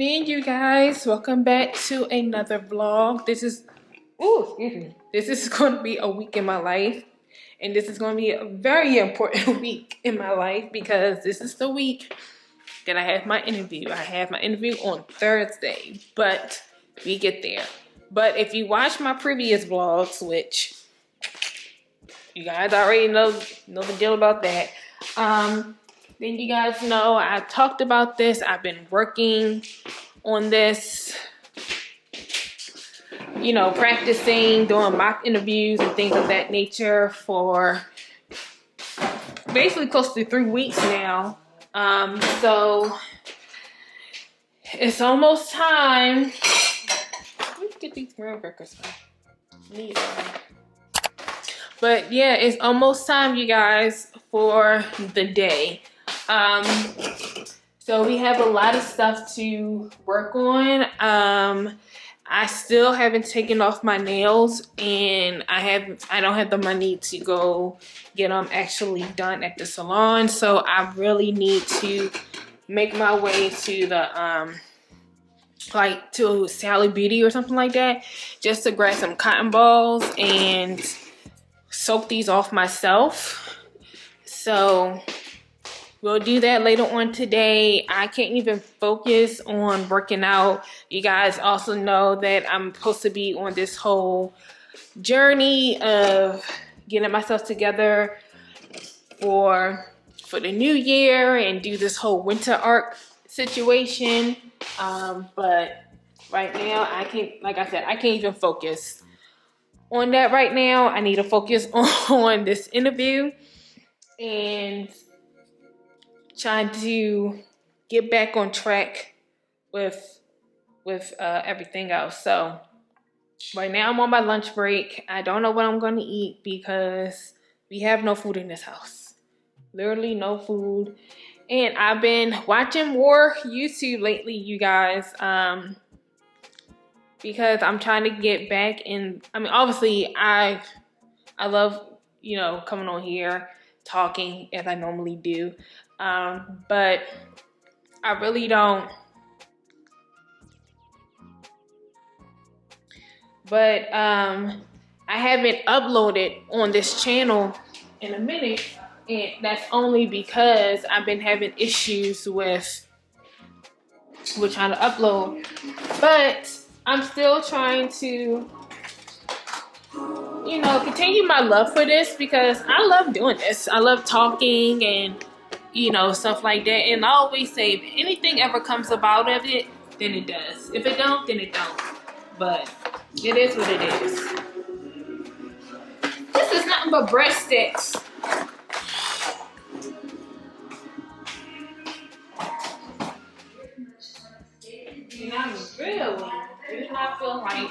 evening, you guys. Welcome back to another vlog. This is going to be a week in my life, and this is going to be a very important week in my life because this is the week that I have my interview. I have my interview on Thursday, but we get there. But if you watch my previous vlogs, which you guys already know the deal about that, then you guys know I talked about this. I've been working on this, you know, practicing, doing mock interviews and things of that nature for basically close to 3 weeks now. So it's almost time. Let's get these graham crackers. But yeah, it's almost time, you guys, for the day. So we have a lot of stuff to work on. I still haven't taken off my nails, and I don't have the money to go get them actually done at the salon. So I really need to make my way to the like to Sally Beauty or something like that, just to grab some cotton balls and soak these off myself. So we'll do that later on today. I can't even focus on working out. You guys also know that I'm supposed to be on this whole journey of getting myself together for the new year and do this whole winter arc situation. But right now I can't, like I said, I can't even focus on that right now. I need to focus on this interview and trying to get back on track with everything else. So right now I'm on my lunch break. I don't know what I'm going to eat because we have no food in this house. Literally no food. And I've been watching more YouTube lately, you guys, because I'm trying to get back in. I mean, obviously I love, you know, coming on here talking as I normally do. But I really don't. But I haven't uploaded on this channel in a minute, and that's only because I've been having issues with trying to upload. But I'm still trying to, you know, continue my love for this because I love doing this. I love talking and, you know, stuff like that. And I always say, if anything ever comes about of it, then it does. If it don't, then it don't. But it is what it is. This is nothing but breadsticks. And I really do not feel like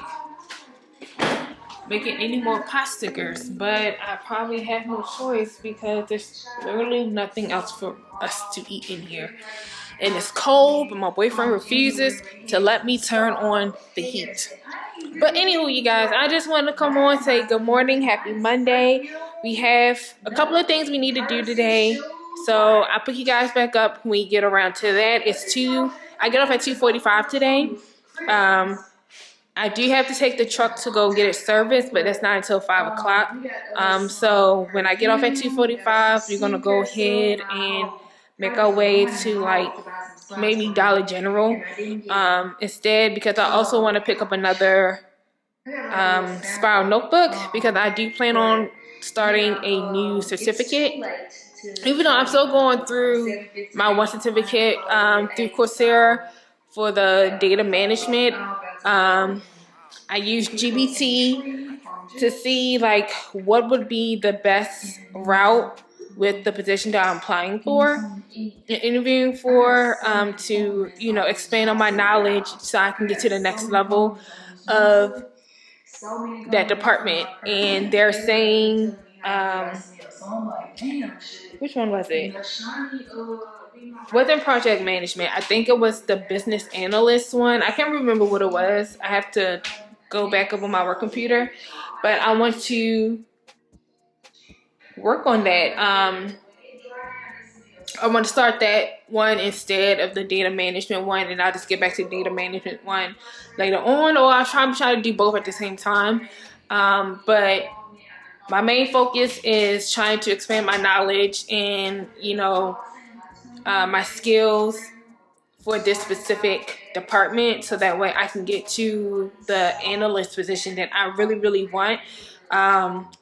making any more pot stickers, but I probably have no choice because there's literally nothing else for us to eat in here. And it's cold, but my boyfriend refuses to let me turn on the heat. But anywho, you guys, I just wanted to come on and say good morning, happy Monday. We have a couple of things we need to do today. So I'll pick you guys back up when we get around to that. I get off at 2:45 today. I do have to take the truck to go get it serviced, but that's not until 5 o'clock. So when I get off at 2:45, we're gonna go ahead and make our way to like maybe Dollar General instead, because I also want to pick up another spiral notebook because I do plan on starting a new certificate. Even though I'm still going through my one certificate through Coursera for the data management. I use GBT to see like what would be the best route with the position that I'm applying for and interviewing for, to, you know, expand on my knowledge so I can get to the next level of that department. And they're saying, which one was it? Wasn't project management. I think it was the business analyst one. I can't remember what it was. I have to go back up on my work computer, but I want to work on that. I want to start that one instead of the data management one, and I'll just get back to the data management one later on, or I'll try to do both at the same time. But my main focus is trying to expand my knowledge and, you know, my skills for this specific department, so that way I can get to the analyst position that I really, really want.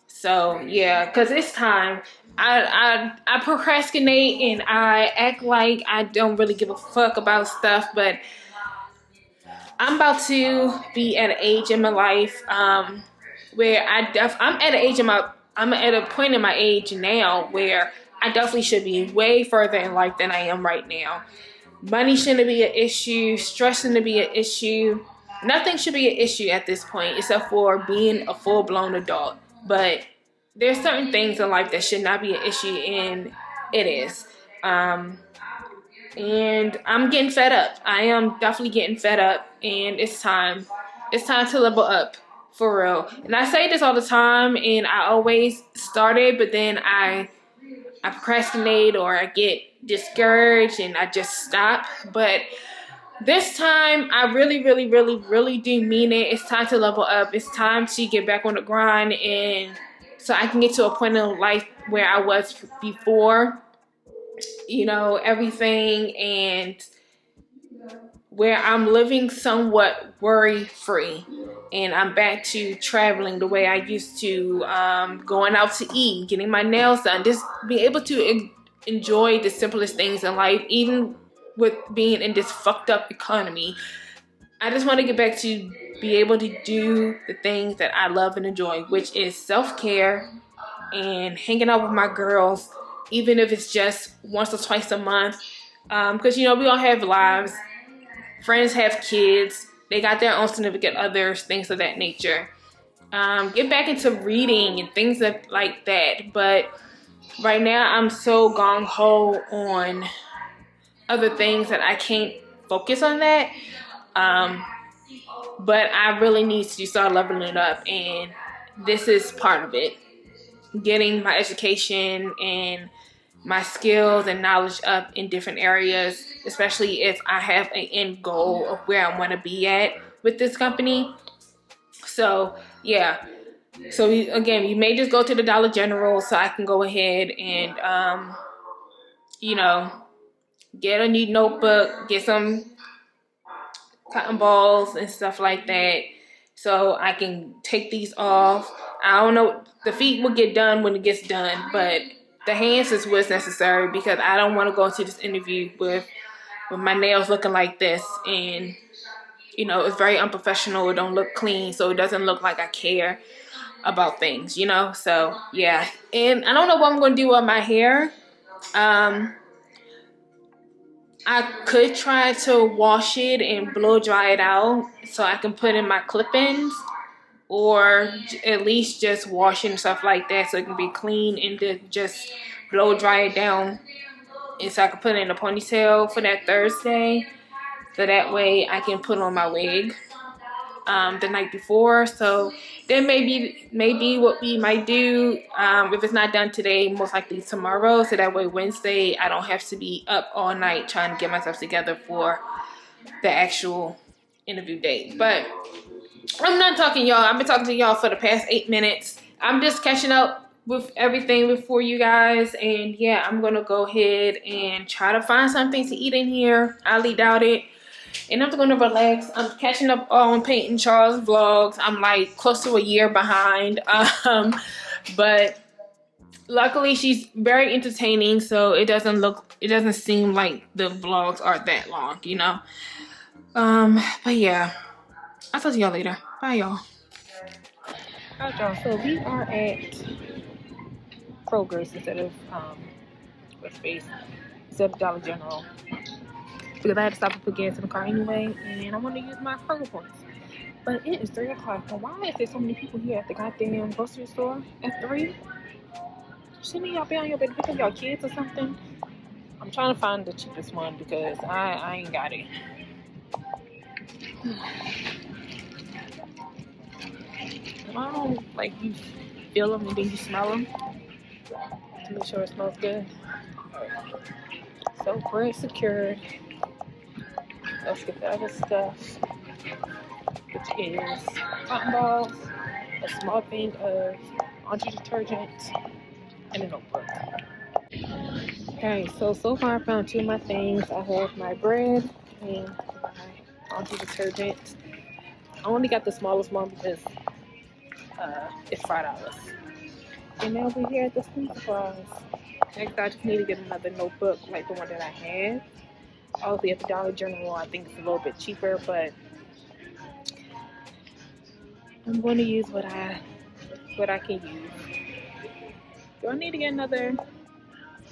So yeah, because it's time. I procrastinate and I act like I don't really give a fuck about stuff, but I'm about to be at an age in my life where I'm at an age in my I'm at a point in my age now where I definitely should be way further in life than I am right now. Money shouldn't be an issue. Stress shouldn't be an issue. Nothing should be an issue at this point except for being a full-blown adult. But there's certain things in life that should not be an issue, and it is. And I'm getting fed up. I am definitely getting fed up, and it's time. It's time to level up, for real. And I say this all the time, and I always start it, but then I procrastinate or I get discouraged and I just stop. But this time I really, really, really, really do mean it. It's time to level up. It's time to get back on the grind, and so I can get to a point in life where I was before, you know, everything, and where I'm living somewhat worry-free, and I'm back to traveling the way I used to, going out to eat, getting my nails done, just being able to enjoy the simplest things in life, even with being in this fucked up economy. I just want to get back to be able to do the things that I love and enjoy, which is self-care and hanging out with my girls, even if it's just once or twice a month, because, you know, we all have lives. Friends have kids. They got their own significant others, things of that nature. Get back into reading and things like that. But right now, I'm so gung-ho on other things that I can't focus on that. But I really need to start leveling it up. And this is part of it. Getting my education and my skills and knowledge up in different areas, especially if I have an end goal of where I want to be at with this company. So yeah, so again, you may just go to the Dollar General so I can go ahead and you know, get a new notebook, get some cotton balls and stuff like that, so I can take these off. I don't know, the feet will get done when it gets done, but the hands is what's necessary, because I don't want to go into this interview with my nails looking like this, and, you know, it's very unprofessional. It don't look clean, so it doesn't look like I care about things, you know. So yeah, and I don't know what I'm going to do with my hair. I could try to wash it and blow dry it out so I can put in my clip-ins, or at least just wash and stuff like that so it can be clean, and then just blow dry it down, and so I can put it in a ponytail for that Thursday, so that way I can put on my wig the night before. So then maybe what we might do, if it's not done today, most likely tomorrow, so that way Wednesday I don't have to be up all night trying to get myself together for the actual interview date. But I'm not talking y'all. I've been talking to y'all for the past 8 minutes. I'm just catching up with everything before you guys, and yeah, I'm gonna go ahead and try to find something to eat in here. I highly doubt it. And I'm gonna relax. I'm catching up on Peyton Charles vlogs. I'm like close to a year behind. But luckily she's very entertaining, so it doesn't seem like the vlogs are that long, you know. But yeah, I'll talk to y'all later. Bye, y'all. Alright, y'all, so we are at Kroger's instead of Dollar General, because I had to stop and put gas in the car anyway, and I want to use my Kroger points. But it is 3 o'clock, and why is there so many people here at the goddamn grocery store at 3? Shouldn't y'all be on your bed to pick up y'all kids or something? I'm trying to find the cheapest one because I ain't got it. I don't like, you feel them and then you smell them to make sure it smells good. So bread secured. Let's get the other stuff, which is cotton balls, a small thing of laundry detergent, and a notebook. Okay, so far I found 2 of my things. I have my bread and my laundry detergent. I only got the smallest one because it's $5. And now we're here at the food supplies. Next, I just need to get another notebook like the one that I have. Obviously, at the Dollar General, I think it's a little bit cheaper, but I'm going to use what I can use. Do I need to get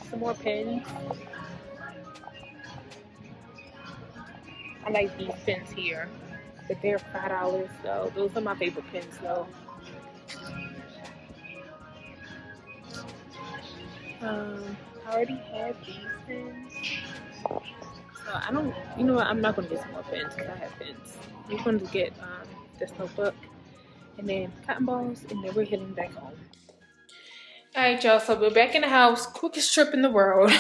some more pens? I like these pens here, but they're $5 though. Those are my favorite pens though. I already have these pens. So I don't, you know what, I'm not going to get some more pens because I have pens. I'm going to get this notebook and then cotton balls, and then we're heading back home. Alright y'all, so we're back in the house. Quickest trip in the world.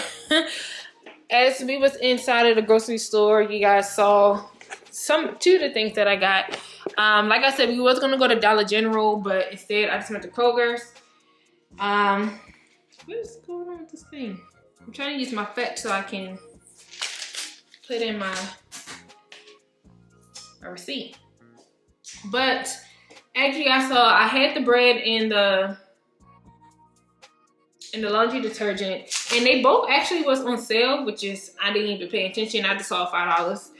As we was inside of the grocery store, you guys saw two of the things that I got. Like I said, we was going to go to Dollar General, but instead I just went to Kroger's. What is going on with this thing? I'm trying to use my fetch so I can put in my receipt. But as you guys saw, I had the bread and the laundry detergent, and they both actually was on sale, which is, I didn't even pay attention. I just saw $5.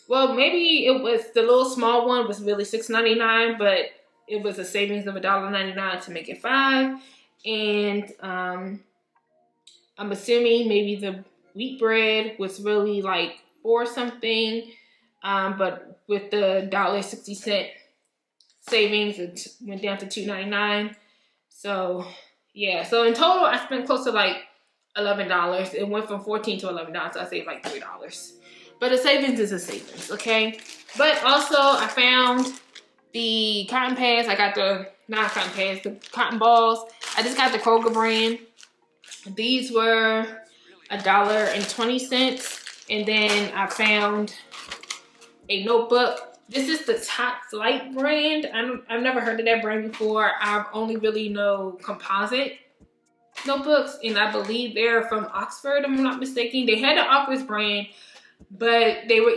Well, maybe it was the little small one was really $6.99, but it was a savings of $1.99 to make it $5. And I'm assuming maybe the wheat bread was really like $4 something, but with the $1.60 savings, it went down to $2.99. So yeah, so in total I spent close to like $11. It went from $14 to $11, so I saved like $3. But a savings is a savings, okay? But also I found the cotton pads. I got the cotton balls. I just got the Kroger brand. These were $1.20. And then I found a notebook. This is the Top Flight brand. I've never heard of that brand before. I only really know composite notebooks, and I believe they're from Oxford, if I'm not mistaken. They had the Oxford brand, but they were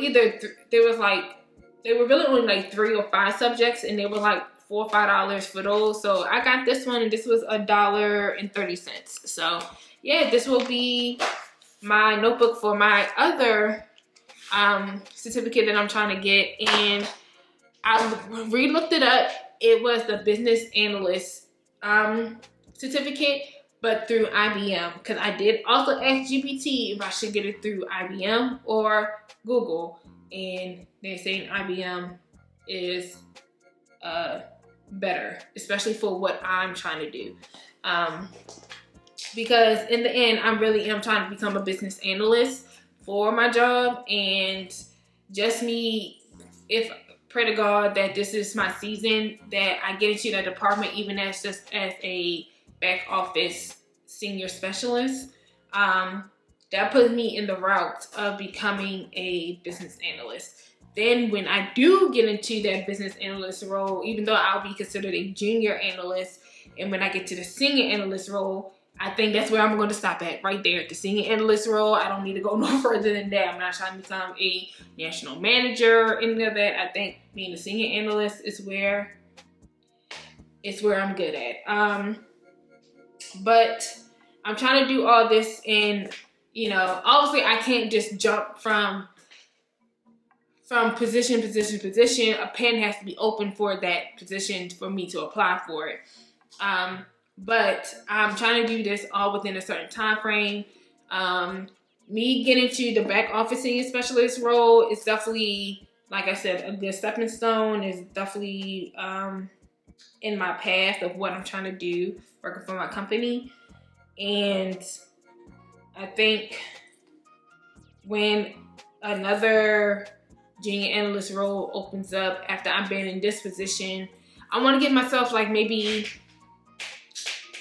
really only like 3 or 5 subjects, and they were like $4 or $5 for those. So I got this one, and this was $1.30. So yeah, this will be my notebook for my other certificate that I'm trying to get. And I re-looked it up. It was the business analyst certificate, but through IBM, because I did also ask GPT if I should get it through IBM or Google, and they're saying IBM is better, especially for what I'm trying to do. Because in the end, I really am trying to become a business analyst for my job, and just me, pray to God that this is my season, that I get into that department, even as just as a back office senior specialist. That puts me in the route of becoming a business analyst. Then when I do get into that business analyst role, even though I'll be considered a junior analyst, and when I get to the senior analyst role, I think that's where I'm going to stop at, right there at the senior analyst role. I don't need to go no further than that. I'm not trying to become a national manager or any of that. I think being a senior analyst is where I'm good at. But I'm trying to do all this, and obviously I can't just jump from position to position. A pen has to be open for that position for me to apply for it. But I'm trying to do this all within a certain time frame. Me getting to the back office senior specialist role is definitely, like I said, a good stepping stone. Is definitely in my path of what I'm trying to do, working for my company. And I think when another junior analyst role opens up after I've been in this position, I want to give myself like maybe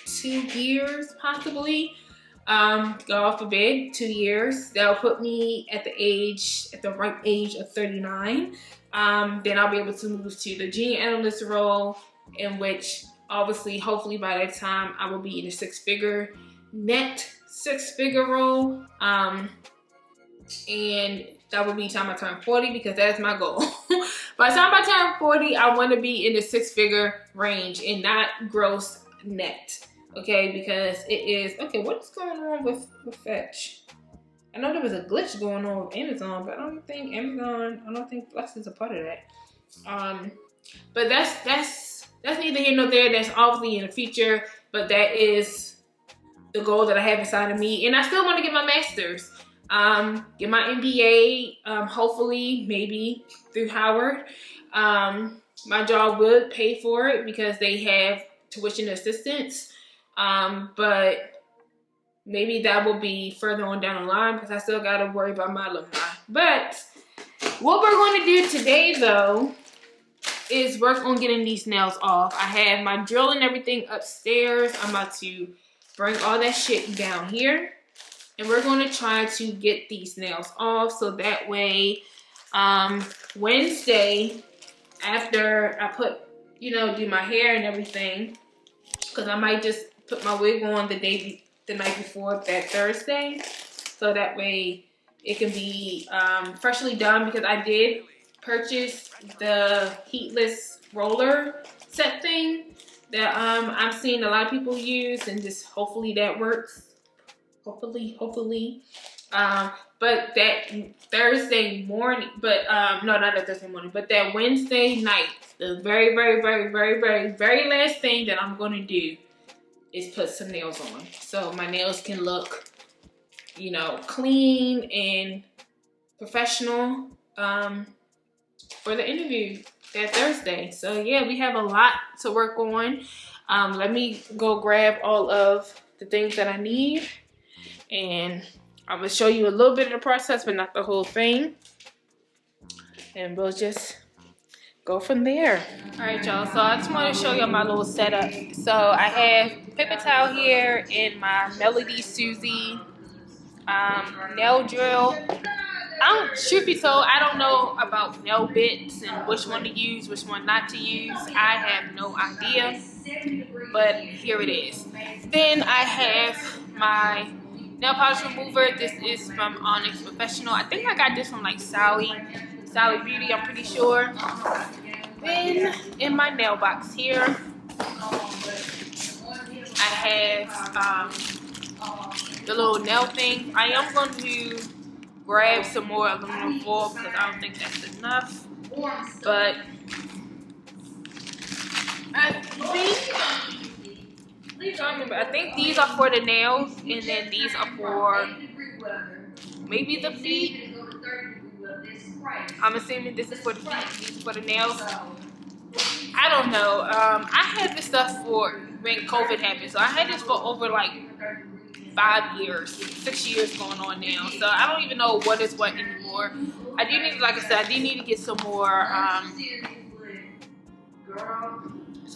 2 years possibly, Go off of bed, 2 years. That'll put me at the right age of 39. Then I'll be able to move to the junior analyst role, in which obviously, hopefully by that time, I will be in a net six figure role. And that will be time I turn 40, because that is my goal. By the time I turn 40, I want to be in the 6-figure range and not gross net. Okay, because it is, okay, what's going on with Fetch? I know there was a glitch going on with Amazon, but I don't think Flex is a part of that. But that's neither here nor there. That's obviously in the future, but that is the goal that I have inside of me. And I still want to get my master's, get my MBA, hopefully, maybe through Howard. My job would pay for it because they have tuition assistance. But maybe that will be further on down the line, because I still got to worry about my alumni. But what we're going to do today, though, is work on getting these nails off. I have my drill and everything upstairs. I'm about to bring all that shit down here, and we're going to try to get these nails off, so that way Wednesday, after I do my hair and everything, because I might just put my wig on the night before that Thursday, so that way it can be freshly done, because I did purchase the heatless roller set thing that I've seen a lot of people use, and just hopefully that works. Hopefully. But that Thursday morning, no, not that Thursday morning, but that Wednesday night, the very, very, very, very, very, very last thing that I'm gonna do is put some nails on, so my nails can look, clean and professional for the interview that Thursday. So yeah, we have a lot to work on. Let me go grab all of the things that I need, and I'm gonna show you a little bit of the process, but not the whole thing, and we'll just go from there. All right, y'all, so I just want to show y'all my little setup. So I have paper towel here and my Melody Susie nail drill. Truth be told, I don't know about nail bits and which one to use, which one not to use. I have no idea, but here it is. Then I have my nail polish remover. This is from Onyx Professional. I think I got this from like Sally Beauty, I'm pretty sure. Then in my nail box here, I have the little nail thing. I am going to grab some more aluminum foil, because I don't think that's enough. But I think these are for the nails, and then these are for maybe the feet. I'm assuming this is for the feet, these are for the nails. I don't know. I had this stuff for when COVID happened, so I had this for over like 5 years, 6 years going on now. So I don't even know what is what anymore. I do need, like I said, to get some more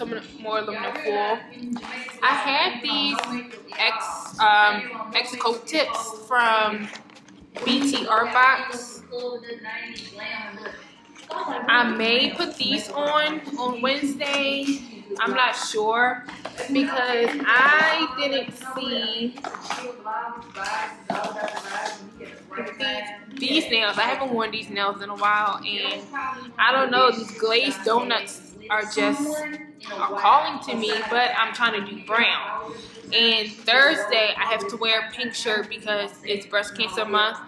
aluminum foil. I have these X coat tips from BT Art Box. I may put these on Wednesday. I'm not sure, because I didn't see these nails. I haven't worn these nails in a while, and I don't know, these glazed donuts are calling to me, but I'm trying to do brown. And Thursday I have to wear a pink shirt because it's breast cancer month.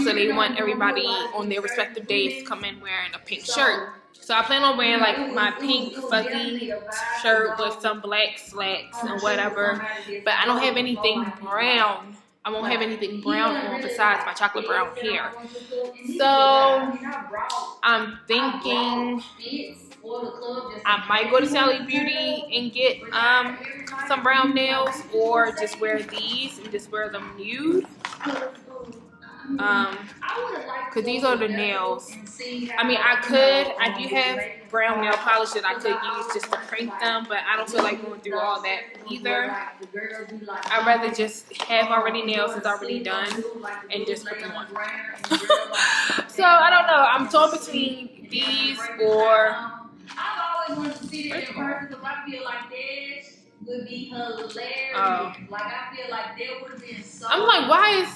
So they want everybody on their respective days to come in wearing a pink shirt. So I plan on wearing like my pink fuzzy shirt with some black slacks and whatever. But I don't have anything brown. I won't have anything brown on besides my chocolate brown hair. So I'm thinking I might go to Sally Beauty and get some brown nails, or just wear these and just wear them nude. Because these are the nails. I mean, I do have brown nail polish that I could use just to crank them, but I don't feel like going through all that either. I'd rather just have already nails that's already done and just put them on. So I don't know. I'm torn between these or. I've always wanted to see this in person because I feel like this would be hilarious. Like I feel like there would have been so. I'm like, why is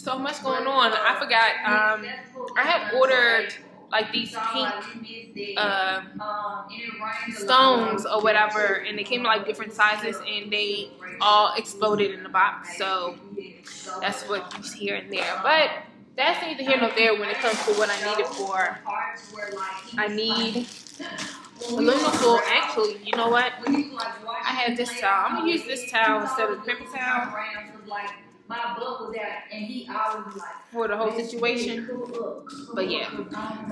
so much going on? I forgot. I had ordered like these pink stones or whatever, and they came in like different sizes, and they all exploded in the box. So that's what's here and there, but. That's neither here nor there when it comes to what I need it for. I need aluminum. Actually, you know what? I have this towel. I'm gonna use this towel instead of the paper towel for the whole situation. But yeah,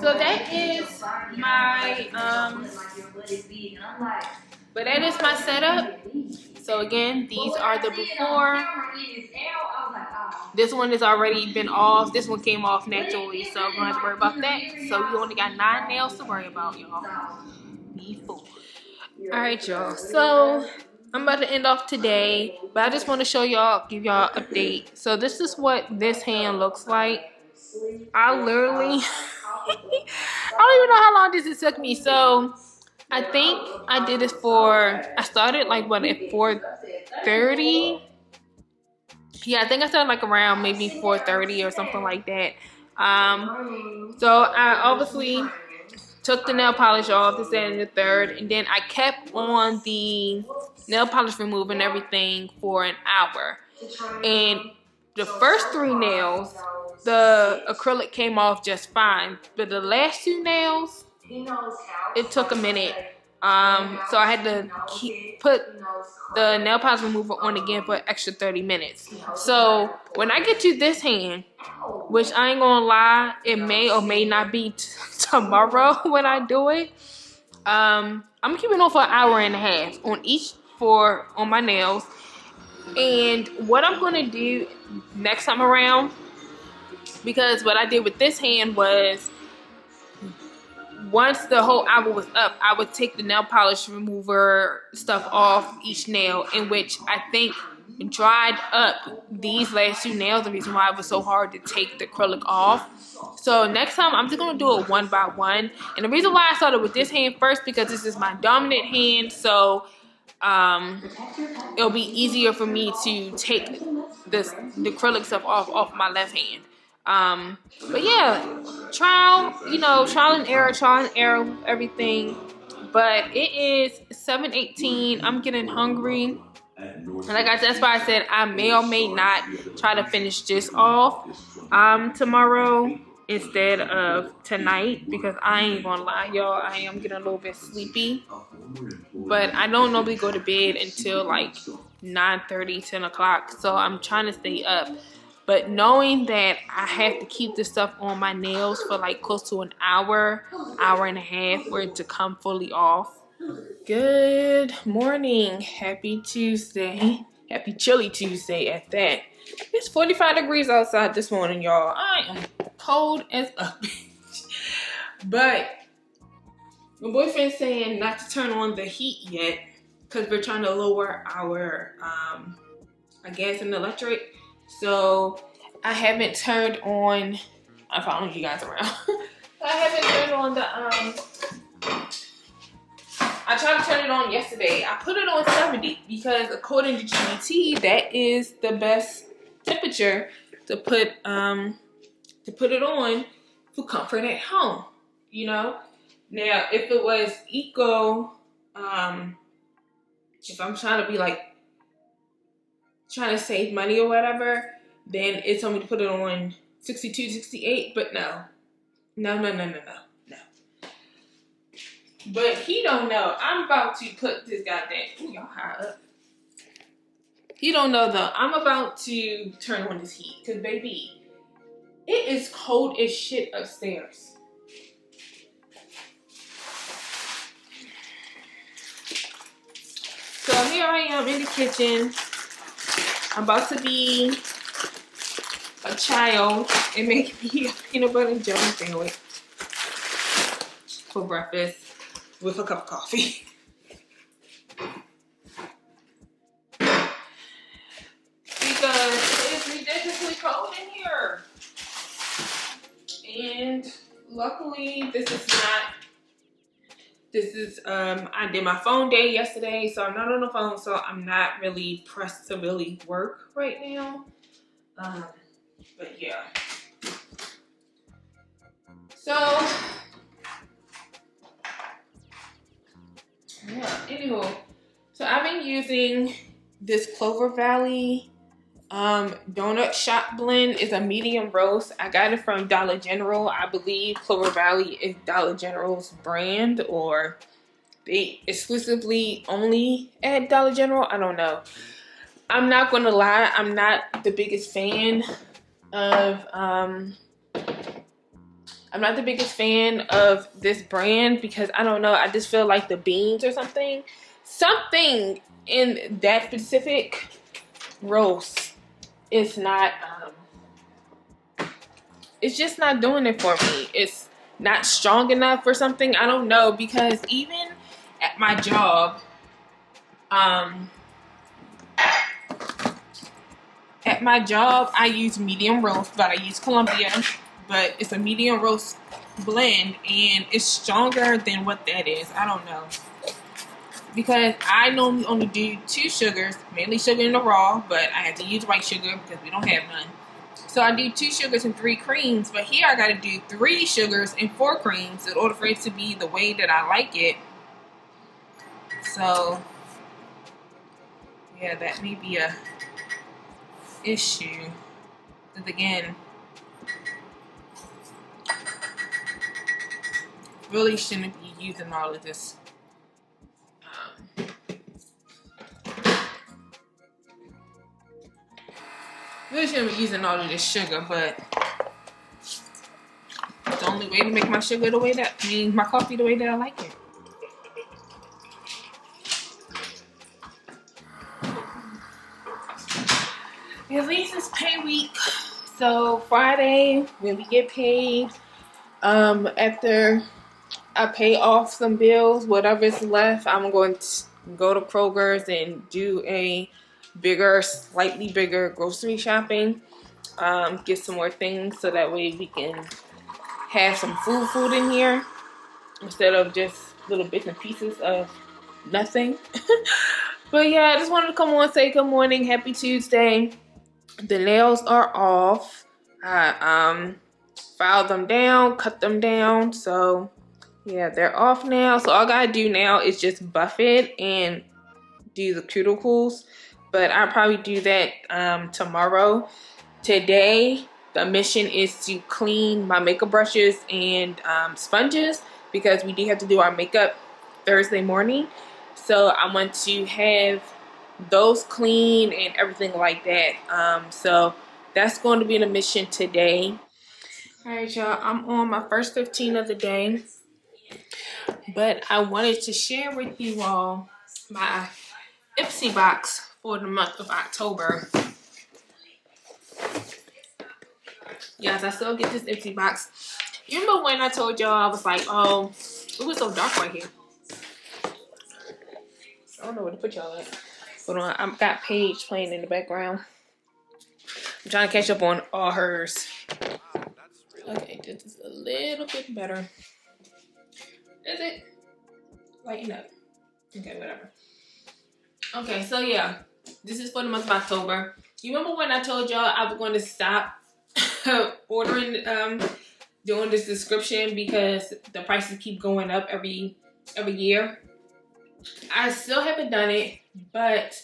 so that is my but that is my setup. So again, these are the before. This one has already been off. This one came off naturally, so we don't have to worry about that. So you only got 9 nails to worry about, y'all. Before. Alright, y'all. So I'm about to end off today, but I just want to show y'all, give y'all an update. So this is what this hand looks like. I literally I don't even know how long this took me. So I think I did this I started like what at 4:30. Yeah, I think I started like around maybe 4:30 or something like that. So I obviously took the nail polish off, this, that, and the third, and then I kept on the nail polish remover and everything for an hour. And the first 3 nails, the acrylic came off just fine, but the last 2 nails, it took a minute. So I had to put the nail polish remover on again for an extra 30 minutes. So when I get to this hand, which I ain't gonna lie, it may or may not be tomorrow when I do it. I'm keeping on for an hour and a half on each on my nails. And what I'm gonna do next time around, because what I did with this hand was, once the whole hour was up, I would take the nail polish remover stuff off each nail, in which I think dried up these last 2 nails, the reason why it was so hard to take the acrylic off. So next time I'm just gonna do it one by one. And the reason why I started with this hand first, because this is my dominant hand, so it'll be easier for me to take the acrylic stuff off my left hand. But yeah, trial and error, everything. But it is 7:18. I'm getting hungry. And that's why I said I may or may not try to finish this off tomorrow instead of tonight, because I ain't gonna lie, y'all, I am getting a little bit sleepy. But I don't normally go to bed until like 9:30, 10 o'clock. So I'm trying to stay up. But knowing that I have to keep this stuff on my nails for like close to an hour and a half for it to come fully off. Good morning. Happy Tuesday. Happy chilly Tuesday at that. It's 45 degrees outside this morning, y'all. I am cold as a bitch. But my boyfriend's saying not to turn on the heat yet because we're trying to lower our gas and electric. So I haven't turned on, I'm following you guys around. I haven't turned on the, I tried to turn it on yesterday. I put it on 70 because according to GBT, that is the best temperature to put it on for comfort at home, you know? Now, if it was eco, if I'm trying to be like, trying to save money or whatever, then it told me to put it on 62, 68, but no. But he don't know. I'm about to put this goddamn, ooh, y'all high up. He don't know though. I'm about to turn on this heat, because baby, it is cold as shit upstairs. So here I am in the kitchen. I'm about to be child and make me a peanut butter and jelly sandwich for breakfast with a cup of coffee. Because it's ridiculously cold in here. And luckily I did my phone day yesterday, so I'm not on the phone, so I'm not really pressed to really work right now. But yeah. So yeah, anywho. So I've been using this Clover Valley donut shop blend. Is a medium roast. I got it from Dollar General. I believe Clover Valley is Dollar General's brand, or they exclusively only at Dollar General. I don't know. I'm not gonna lie, I'm not the biggest fan of this brand because I don't know, I just feel like the beans or something in that specific roast is not it's just not doing it for me. It's not strong enough or something. I don't know, because even at my job, I use medium roast, but I use Columbia, but it's a medium roast blend and it's stronger than what that is. I don't know, because I normally only do 2 sugars, mainly sugar in the raw, but I have to use white sugar because we don't have none. So I do 2 sugars and 3 creams, but here I got to do 3 sugars and 4 creams in order for it to be the way that I like it. So yeah, that may be a issue. Because again, really shouldn't be using all of this. Really shouldn't be using all of this sugar, but it's the only way to make my sugar the way that, my coffee the way that I like it. At least it's pay week. So Friday, when we get paid, after I pay off some bills, whatever's left, I'm going to go to Kroger's and do a slightly bigger grocery shopping. Get some more things so that way we can have some food in here instead of just little bits and pieces of nothing. But yeah, I just wanted to come on and say good morning, happy Tuesday. The nails are off. I filed them down, cut them down, so yeah, they're off now. So all I gotta do now is just buff it and do the cuticles, but I'll probably do that tomorrow. Today the mission is to clean my makeup brushes and sponges, because we do have to do our makeup Thursday morning, so I want to have those clean and everything like that. So that's going to be the mission today. All right, y'all, I'm on my first 15 of the day, but I wanted to share with you all my IPSY box for the month of October. Yes, I still get this IPSY box. You remember when I told y'all I was like, oh, it was so dark right here. I don't know where to put y'all at. Hold on, I've got Paige playing in the background. I'm trying to catch up on all hers. Okay, this is a little bit better. Is it? Lighten up. Okay, whatever. Okay, so yeah, this is for the month of October. You remember when I told y'all I was going to stop ordering, doing this description because the prices keep going up every year? I still haven't done it, but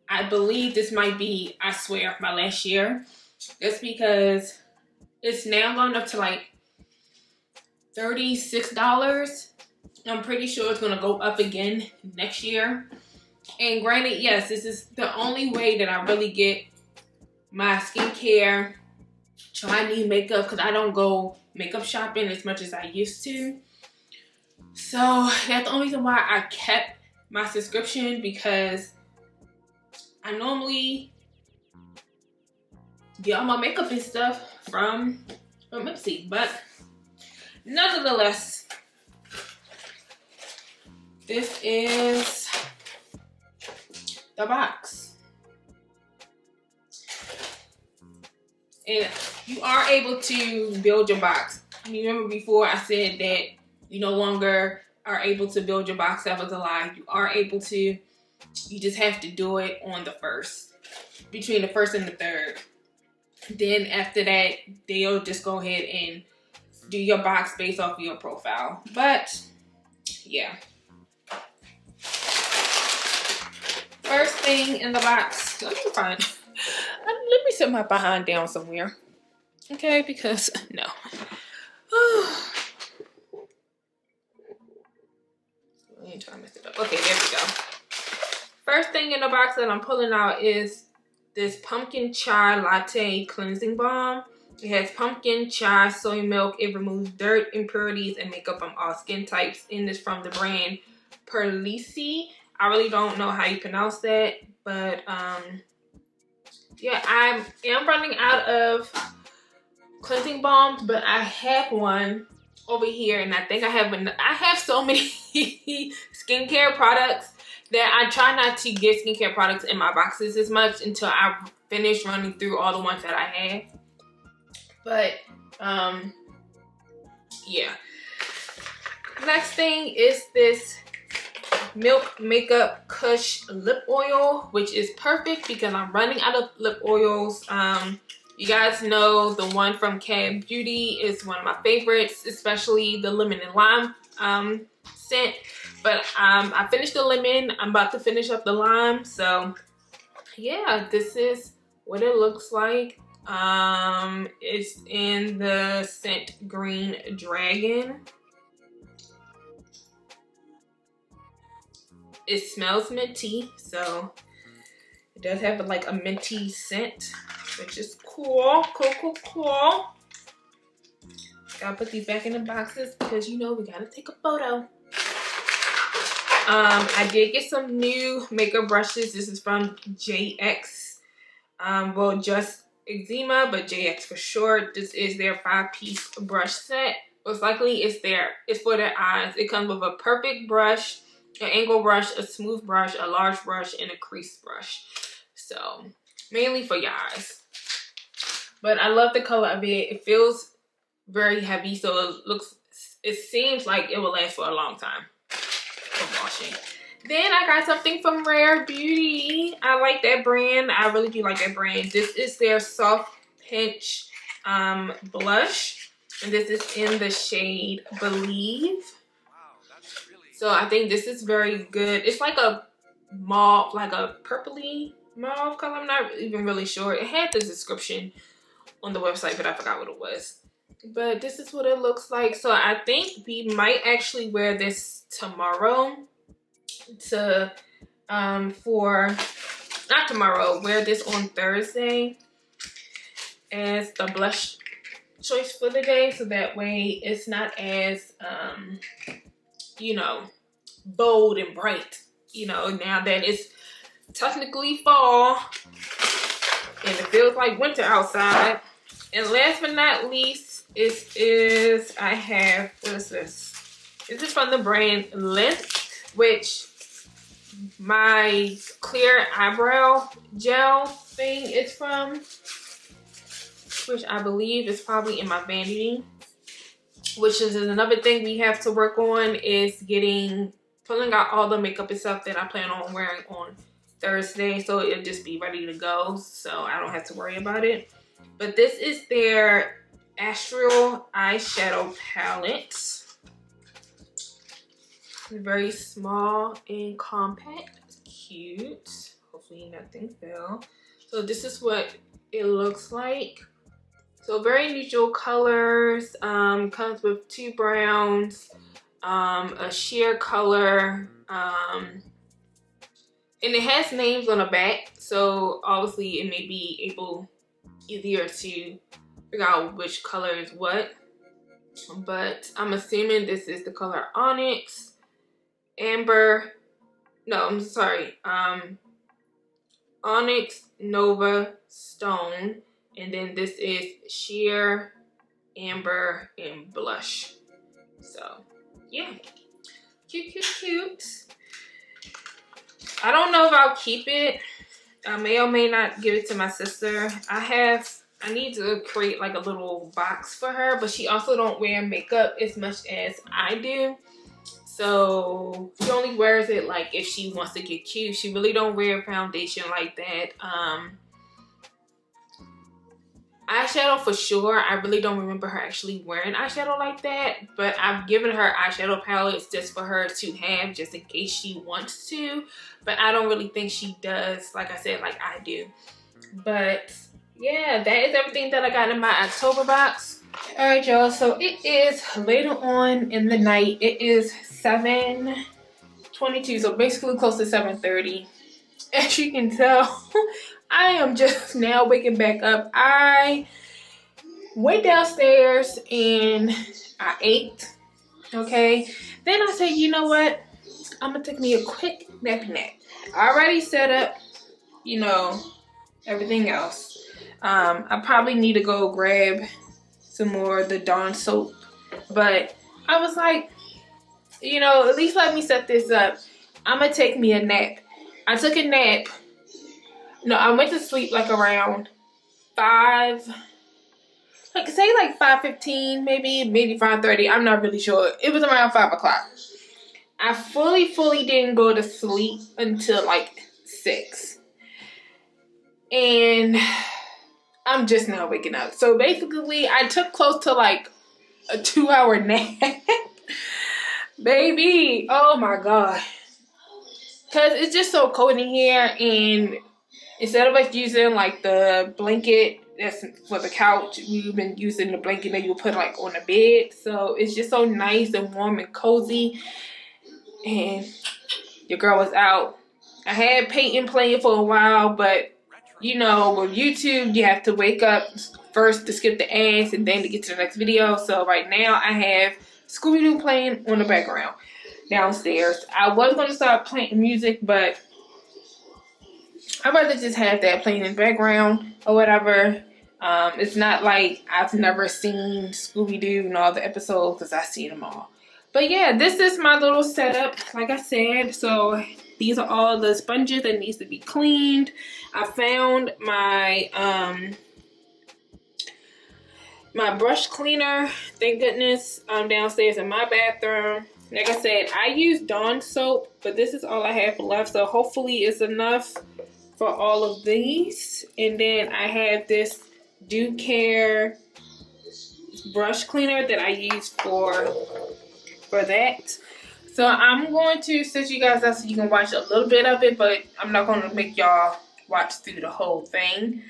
I believe this might be, I swear, my last year. It's because it's now gone up to like $36. I'm pretty sure it's going to go up again next year. And granted, yes, this is the only way that I really get my skincare, Chinese makeup, because I don't go makeup shopping as much as I used to. So that's the only reason why I kept my subscription, because I normally get all my makeup and stuff from IPSY. But nonetheless, this is the box. And you are able to build your box. You remember before I said that you no longer are able to build your box. That was a lie. You are able to. You just have to do it on the first, between the first and the third. Then after that, they'll just go ahead and do your box based off of your profile. But yeah. First thing in the box, let me sit my behind down somewhere. Okay, because no. I ain't trying to mess it up. Okay, there we go. First thing in the box that I'm pulling out is this pumpkin chai latte cleansing balm. It has pumpkin, chai, soy milk. It removes dirt, impurities, and makeup from all skin types. And it's from the brand IPSY. I really don't know how you pronounce that, but yeah, I am running out of cleansing balms, but I have one over here, and I think I have so many skincare products that I try not to get skincare products in my boxes as much until I finish running through all the ones that I have. But yeah. Next thing is this Milk Makeup Kush lip oil, which is perfect because I'm running out of lip oils. You guys know the one from Cab Beauty is one of my favorites, especially the lemon and lime scent. But I finished the lemon. I'm about to finish up the lime. So yeah, this is what it looks like. It's in the scent Green Dragon. It smells minty, so it does have like a minty scent, which is cool. Cool. Gotta put these back in the boxes because you know we gotta take a photo. I did get some new makeup brushes. This is from JX. Well, just eczema, but JX for short. This is their 5-piece brush set. Most likely it's for their eyes. It comes with a perfect brush, an angle brush, a smooth brush, a large brush, and a crease brush. So mainly for your eyes. But I love the color of it. It feels very heavy, so it seems like it will last for a long time from washing. Then I got something from Rare Beauty. I like that brand. I really do like that brand. This is their Soft Pinch blush. And this is in the shade Believe. So I think this is very good. It's like a mauve, like a purpley mauve color. I'm not even really sure. It had the description on the website, but I forgot what it was. But this is what it looks like. So I think we might actually wear this tomorrow wear this on Thursday as the blush choice for the day. So that way it's not as, you know, bold and bright, you know, now that it's technically fall and it feels like winter outside. And last but not least, I have, what is this? This is from the brand Length, which my clear eyebrow gel thing is from, which I believe is probably in my vanity. Which is another thing we have to work on, is pulling out all the makeup and stuff that I plan on wearing on Thursday, so it'll just be ready to go, so I don't have to worry about it. But this is their Astral eyeshadow palette. Very small and compact. It's cute. Hopefully nothing fell. So this is what it looks like. So very neutral colors. Comes with 2 browns, a sheer color, and it has names on the back. So obviously it may be easier to figure out which color is what. But I'm assuming this is the color Onyx, Amber, no, I'm sorry, Onyx, Nova, Stone, And then this is sheer amber and blush. So yeah, cute, cute, cute. I don't know if I'll keep it. I may or may not give it to my sister. I need to create like a little box for her, but she also don't wear makeup as much as I do. So she only wears it like if she wants to get cute. She really don't wear foundation like that. Eyeshadow for sure. I really don't remember her actually wearing eyeshadow like that, but I've given her eyeshadow palettes just for her to have, just in case she wants to. But I don't really think she does, like I said, like I do. But yeah, that is everything that I got in my October box. All right, y'all. So it is later on in the night. It is 7:22, so basically close to 7:30. As you can tell, I am just now waking back up. I went downstairs and I ate, okay? Then I said, you know what? I'm gonna take me a quick nappy nap. I already set up, you know, everything else. I probably need to go grab some more of the Dawn soap. But I was like, you know, at least let me set this up. I'm gonna take me a nap. I took a nap. No, I went to sleep like around 5:15, maybe 5:30. I'm not really sure. It was around 5 o'clock. I fully didn't go to sleep until like 6. And I'm just now waking up. So basically, I took close to like a 2-hour nap. Baby, oh my God. Because it's just so cold in here, and instead of us using like the blanket that's for the couch, we've been using the blanket that you put like on the bed. So it's just so nice and warm and cozy. And your girl was out. I had Peyton playing for a while, but you know, with YouTube, you have to wake up first to skip the ads and then to get to the next video. So right now I have Scooby-Doo playing on the background downstairs. I was going to start playing music, but I'd rather just have that playing in the background or whatever. It's not like I've never seen Scooby-Doo and all the episodes, because I've seen them all. But yeah, this is my little setup, like I said. So these are all the sponges that needs to be cleaned. I found my my brush cleaner, thank goodness, downstairs in my bathroom. Like I said, I use Dawn soap, but this is all I have left. So hopefully it's enough for all of these. And then I have this Do Care brush cleaner that I use for that. So I'm going to set you guys up so you can watch a little bit of it, but I'm not going to make y'all watch through the whole thing.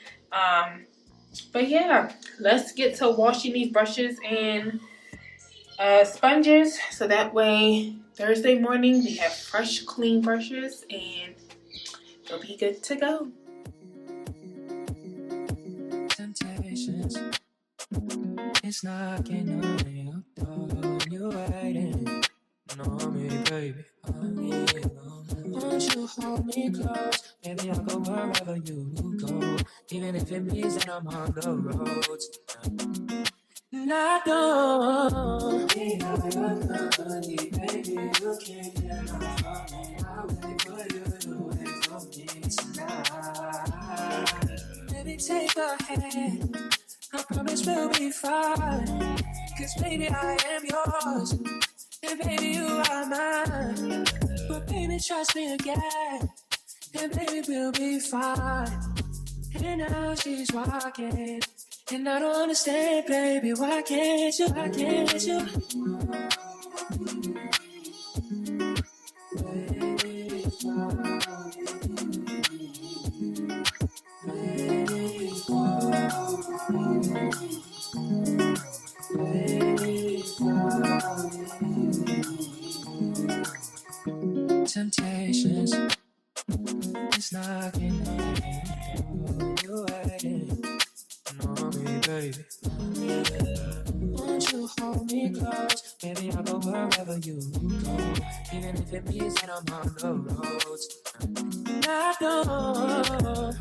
But yeah, let's get to washing these brushes and sponges, so that way Thursday morning we have fresh, clean brushes and it'll be good to go. Temptations, it's knocking on your door, you're waiting. On me, baby, on me, won't you hold me close? Baby, I'll go wherever you go, even if it means that I'm on the roads. And I don't need all your company, baby, you can't get enough of me. I'll wait for you to wait for me tonight. Baby, take a hand, I promise we'll be fine. 'Cause baby, I am yours, and baby, you are mine. But baby, trust me again, and baby, we'll be fine. And now she's walking, and I don't understand, baby, why can't you, why can't you? Temptations, it's knocking on you, waiting on me, baby. Won't you hold me close? Baby, I'll go wherever you go, even if it means that I'm on the roads. I know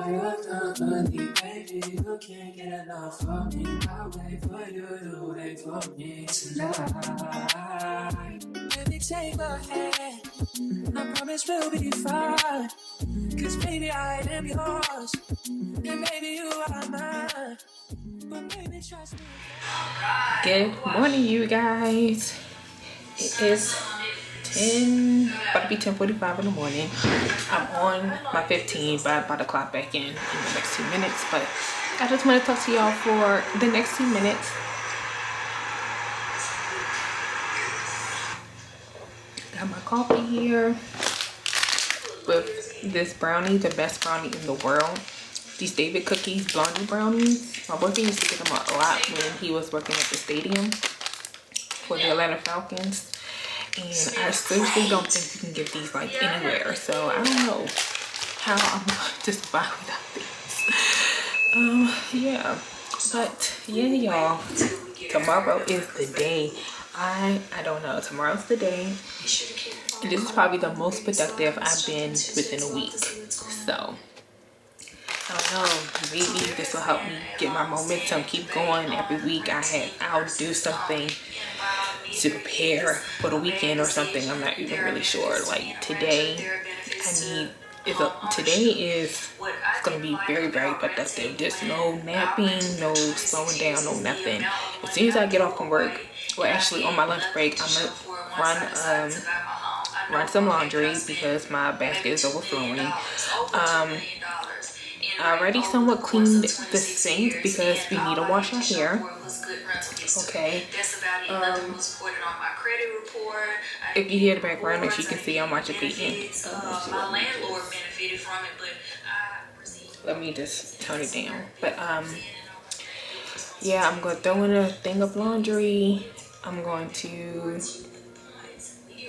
your company, baby, you can't get enough of me. I'll wait for you to wait for me tonight. Baby, take my hand, I promise we'll be fine. Cause baby, I am yours, and baby, you are mine. But baby, trust me. Good morning, you guys. It is about to be 10:45 in the morning. I'm on my 15, but I'm about to clock back in the next 2 minutes. But I just want to talk to y'all for the next 2 minutes. Got my coffee here with this brownie, the best brownie in the world. These David cookies, blondie brownies. My boyfriend used to get them a lot when he was working at the stadium for the Atlanta Falcons. And I seriously don't think you can get these like anywhere. So I don't know how I'm going to survive without these. Yeah. But yeah, y'all. Tomorrow is the day. I don't know. Tomorrow's the day. And this is probably the most productive I've been within a week. So I don't know, maybe this will help me get my momentum, keep going. Every week I'll do something to prepare for the weekend or something. I'm not even really sure. Like today is gonna be very, very productive. There's no napping, no slowing down, no nothing. As soon as I get off from work, well actually on my lunch break, I'm gonna run some laundry because my basket is overflowing. I already somewhat cleaned the sink because we need to wash our hair. Okay. If you hear the background, as you can see, I'm watching TV. Let me just turn it down. But yeah, I'm gonna throw in a thing of laundry. I'm going to.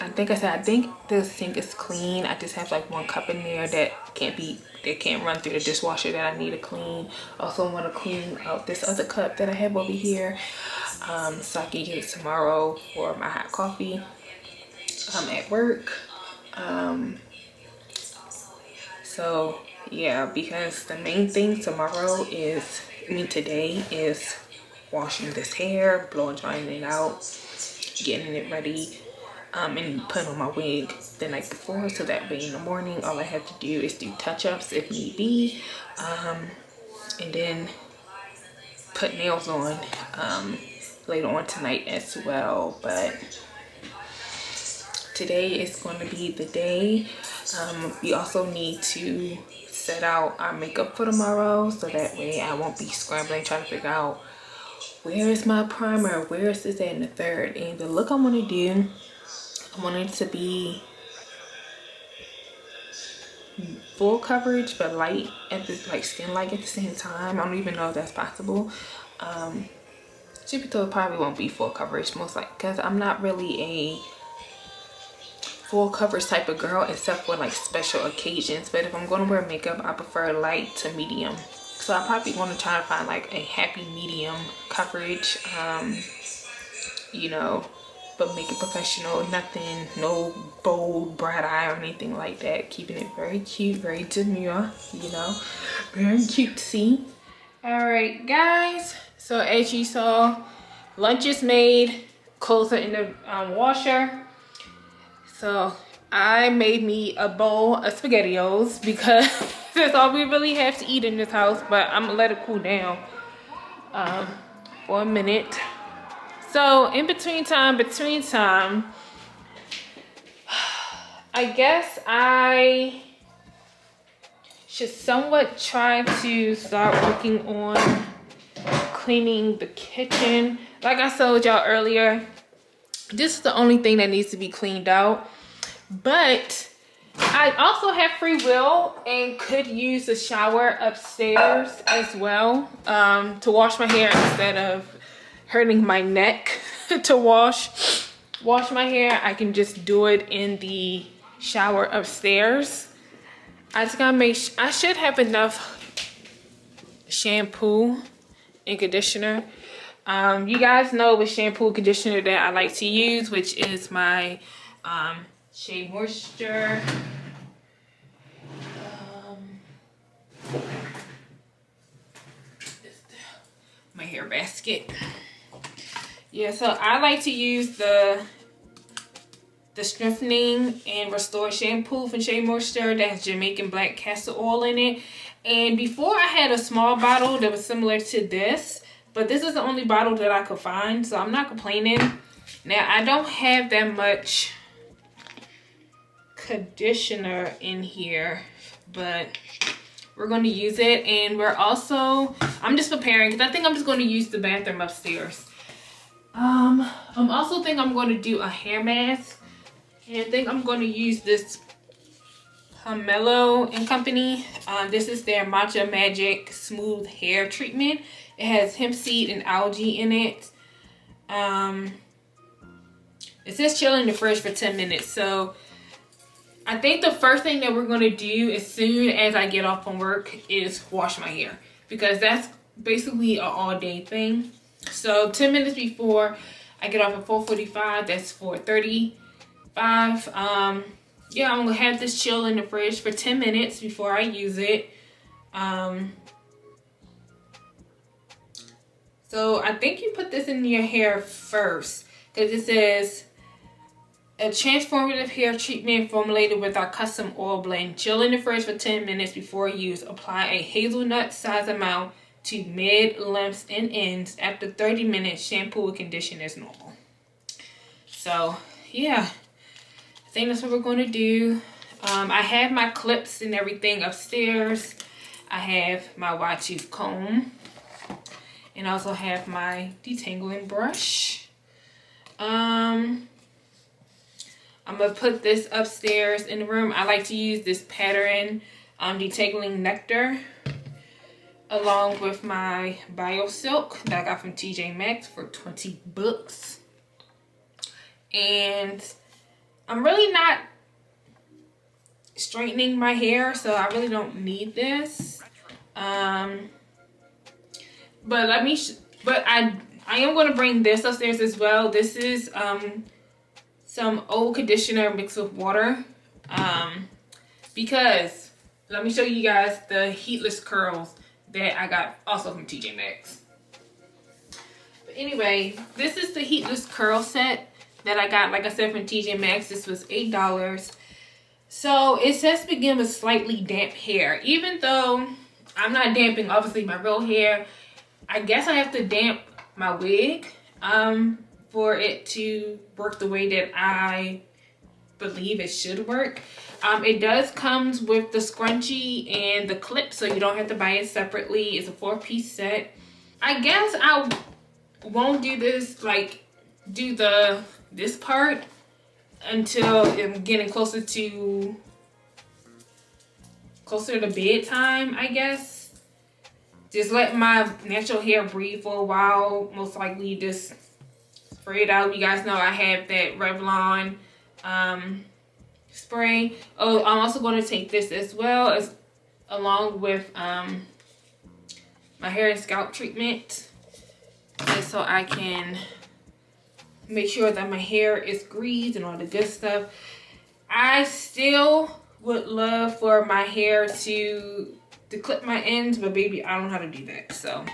I think the sink is clean. I just have like one cup in there that can't run through the dishwasher that I need to clean. Also want to clean out this other cup that I have over here, so I can use it tomorrow for my hot coffee at work. So yeah, because the main thing today is washing this hair, blow drying it out, getting it ready, and put on my wig the night before, so that way in the morning all I have to do is do touch-ups if need be, and then put nails on later on tonight as well. But today is going to be the day. We also need to set out our makeup for tomorrow, so that way I won't be scrambling trying to figure out where is my primer, where is this at, and the third. And the look I want to do, I want it to be full coverage but light at this, like skin light at the same time. I don't even know if that's possible. Truth be told, probably won't be full coverage, most likely, because I'm not really a full coverage type of girl except for like special occasions. But if I'm going to wear makeup, I prefer light to medium. So I probably want to try to find like a happy medium coverage, you know, but make it professional. Nothing, no bold bright eye or anything like that. Keeping it very cute, very demure, you know, very cutesy. All right, guys. So as you saw, lunch is made. Clothes are in the washer. So I made me a bowl of SpaghettiOs because that's all we really have to eat in this house. But I'm gonna let it cool down for a minute. So in between time, I guess I should somewhat try to start working on cleaning the kitchen. Like I told y'all earlier, this is the only thing that needs to be cleaned out. But I also have free will and could use the shower upstairs as well, to wash my hair instead of hurting my neck to wash my hair. I can just do it in the shower upstairs. I just gotta make sure I should have enough shampoo and conditioner. You guys know the shampoo and conditioner that I like to use, which is my Shea Moisture. My hair basket. Yeah, so I like to use the strengthening and restore shampoo from Shea Moisture that has Jamaican black castor oil in it. And before I had a small bottle that was similar to this, but this is the only bottle that I could find, so I'm not complaining. Now, I don't have that much conditioner in here, but we're going to use it. And we're also, I'm just preparing because I think I'm just going to use the bathroom upstairs. I'm also think I'm going to do a hair mask, and I think I'm going to use this Pomelo & Company. This is their Matcha Magic Smooth Hair Treatment. It has hemp seed and algae in it. It says chill in the fridge for 10 minutes. So I think the first thing that we're going to do as soon as I get off from work is wash my hair, because that's basically an all-day thing. So 10 minutes before I get off at 4:45, that's 4:35. Yeah, I'm gonna have this chill in the fridge for 10 minutes before I use it. So I think you put this in your hair first, because it says a transformative hair treatment formulated with our custom oil blend. Chill in the fridge for 10 minutes before use. Apply a hazelnut size amount to mid, lengths, and ends. After 30 minutes, shampoo and condition as normal. So yeah, I think that's what we're going to do. I have my clips and everything upstairs. I have my wide tooth comb, and I also have my detangling brush. I'm gonna put this upstairs in the room. I like to use this pattern detangling nectar along with my Bio Silk that I got from TJ Maxx for 20 bucks. And I'm really not straightening my hair, so I really don't need this. But I am going to bring this upstairs as well. This is some old conditioner mixed with water, because let me show you guys the heatless curls that I got also from TJ Maxx. But anyway, this is the heatless curl set that I got, like I said, from TJ Maxx. This was $8. So it says begin with slightly damp hair. Even though I'm not damping, obviously, my real hair, I guess I have to damp my wig for it to work the way that I believe it should work. It does comes with the scrunchie and the clip, so you don't have to buy it separately. It's a 4-piece set. I guess I won't do this, like do this part until I'm getting closer to bedtime, I guess. Just let my natural hair breathe for a while. Most likely just spray it out. You guys know I have that Revlon spray. Oh, I'm also going to take this as well, as along with my hair and scalp treatment, just so I can make sure that my hair is greased and all the good stuff. I still would love for my hair to clip my ends, but baby, I don't know how to do that, so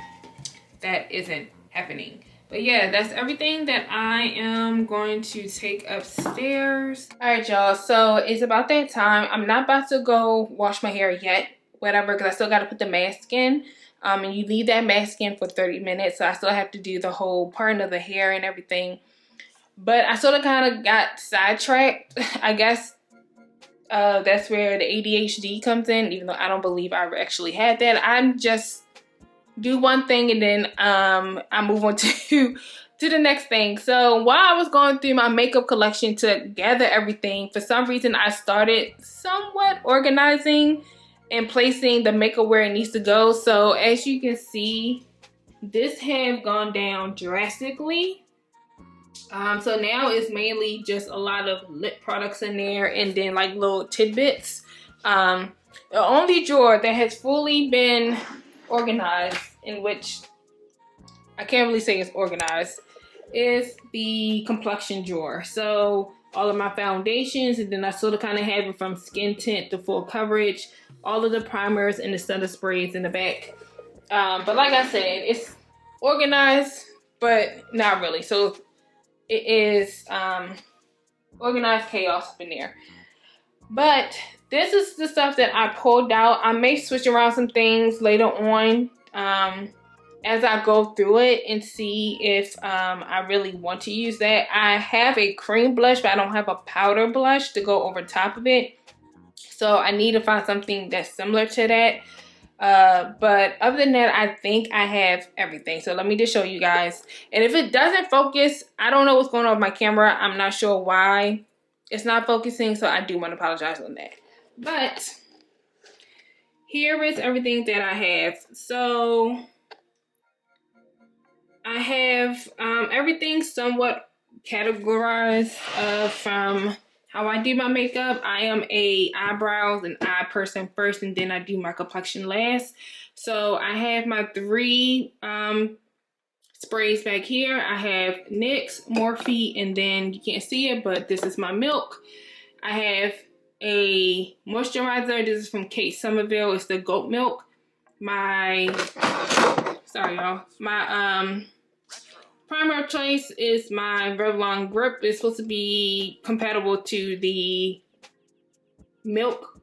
that isn't happening. But yeah, that's everything that I am going to take upstairs. All right, y'all, so it's about that time. I'm not about to go wash my hair yet, whatever, because I still got to put the mask in. And you leave that mask in for 30 minutes, so I still have to do the whole part of the hair and everything. But I sort of kind of got sidetracked. I guess that's where the ADHD comes in, even though I don't believe I actually had that. I'm just do one thing and then I move on to the next thing. So while I was going through my makeup collection to gather everything, for some reason I started somewhat organizing and placing the makeup where it needs to go. So as you can see, this has gone down drastically. So now it's mainly just a lot of lip products in there and then like little tidbits. The only drawer that has fully been organized, in which I can't really say it's organized, is the complexion drawer. So all of my foundations, and then I sort of kind of have it from skin tint to full coverage, all of the primers and the setting sprays in the back. But like I said, it's organized, but not really. So it is organized chaos up in there. But this is the stuff that I pulled out. I may switch around some things later on as I go through it and see if I really want to use that. I have a cream blush, but I don't have a powder blush to go over top of it. So I need to find something that's similar to that. But other than that, I think I have everything. So let me just show you guys. And if it doesn't focus, I don't know what's going on with my camera. I'm not sure why it's not focusing, so I do want to apologize on that. But here is everything that I have. So I have everything somewhat categorized from how I do my makeup. I am a eyebrows and eye person first, and then I do my complexion last. So I have my 3 sprays back here. I have NYX, Morphe, and then you can't see it, but this is my Milk. I have a moisturizer. This is from Kate Somerville. It's the Goat Milk. My, sorry y'all, my primer of choice is my Revlon Grip. It's supposed to be compatible to the Milk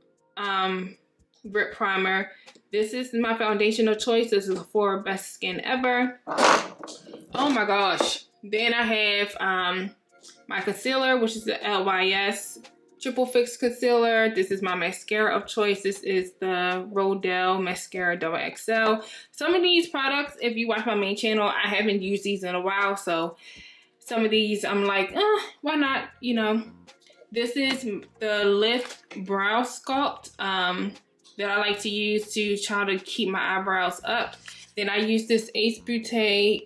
Grip Primer. This is my foundation of choice. This is for Best Skin Ever. Oh my gosh. Then I have my concealer, which is the LYS Triple Fix Concealer. This is my mascara of choice. This is the Rodell Mascara Double XL. Some of these products, if you watch my main channel, I haven't used these in a while. So some of these I'm like, why not? You know, this is the Lift Brow Sculpt that I like to use to try to keep my eyebrows up. Then I use this Ace Beauté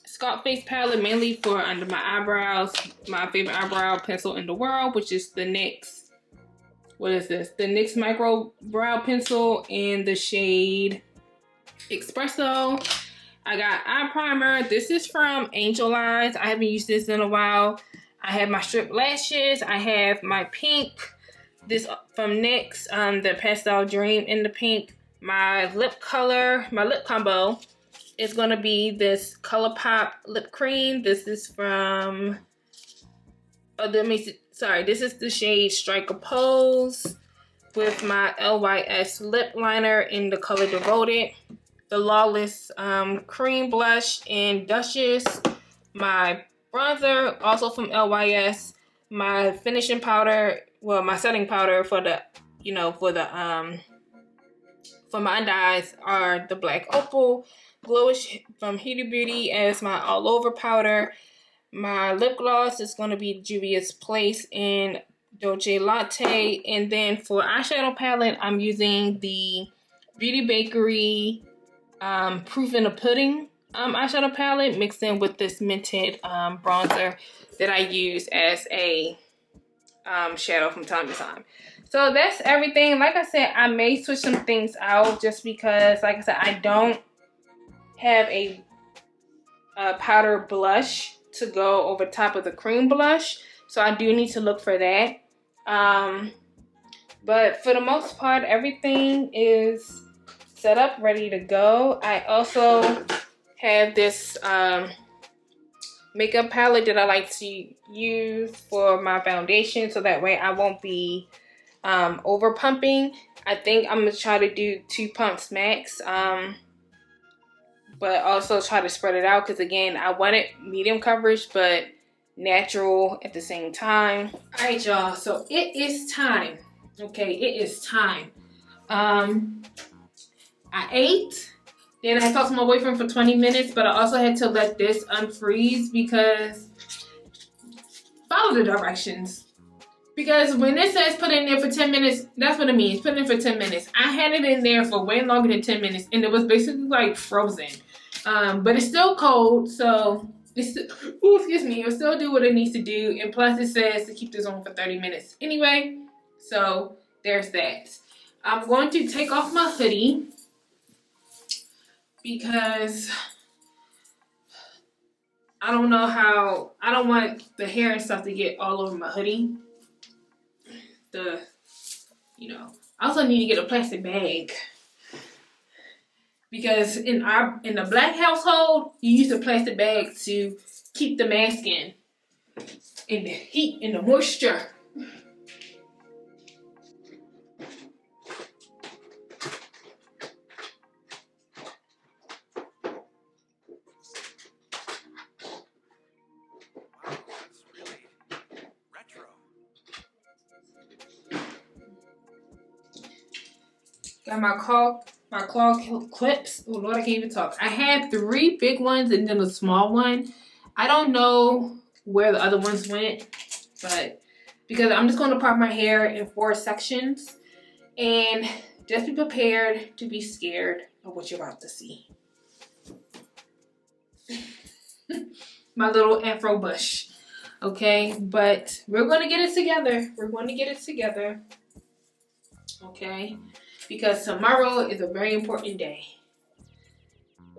Sculpt Face Palette mainly for under my eyebrows. My favorite eyebrow pencil in the world, which is the NYX, what is this? The NYX Micro Brow Pencil in the shade Espresso. I got eye primer. This is from Angel Eyes. I haven't used this in a while. I have my strip lashes. I have my pink. This from NYX, the Pastel Dream in the pink. My lip color, my lip combo is going to be this ColourPop lip cream. This is from, this is the shade Strike a Pose with my LYS lip liner in the color Devoted. The Lawless cream blush in Duchess. My bronzer, also from LYS. My finishing powder, well, my setting powder for the, for my under eyes are the Black Opal. Glowish from Huda Beauty as my all over powder. My lip gloss is going to be Juvia's Place in Dolce Latte. And then for eyeshadow palette, I'm using the Beauty Bakery Proof in the Pudding eyeshadow palette mixed in with this Mented bronzer that I use as a shadow from time to time. So that's everything. Like I said, I may switch some things out just because, like I said, I don't have a powder blush to go over top of the cream blush. So I do need to look for that. But for the most part, everything is set up, ready to go. I also have this makeup palette that I like to use for my foundation, so that way I won't be over pumping. I think I'm gonna try to do 2 pumps max, but also try to spread it out, because again, I wanted medium coverage but natural at the same time. All right, y'all, so it is time. Okay, it is time. I ate, then I talked to my boyfriend for 20 minutes, but I also had to let this unfreeze because follow the directions. Because when it says put it in there for 10 minutes, that's what it means, put it in for 10 minutes. I had it in there for way longer than 10 minutes and it was basically like frozen. But it's still cold, so it's, excuse me, it'll still do what it needs to do. And plus it says to keep this on for 30 minutes anyway. So there's that. I'm going to take off my hoodie because I don't know how, I don't want the hair and stuff to get all over my hoodie. I also need to get a plastic bag. Because in the black household, you use a plastic bag to keep the mask in the heat, in the moisture. Got my claw clips. Oh Lord, I can't even talk. I had 3 big ones and then a small one. I don't know where the other ones went, but because I'm just going to part my hair in 4 sections, and just be prepared to be scared of what you're about to see. My little afro bush. Okay, but we're going to get it together. We're going to get it together. Okay. Because tomorrow is a very important day.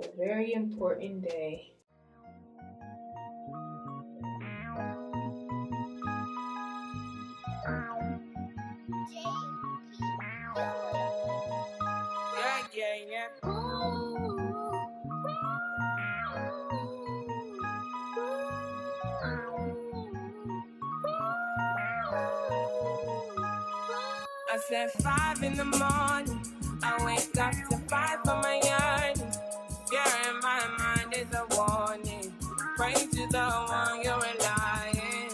A very important day. I said 5 in the morning. I wake up to 5 for my yearning. Fear in my mind is a warning. Pray to the one you're relying.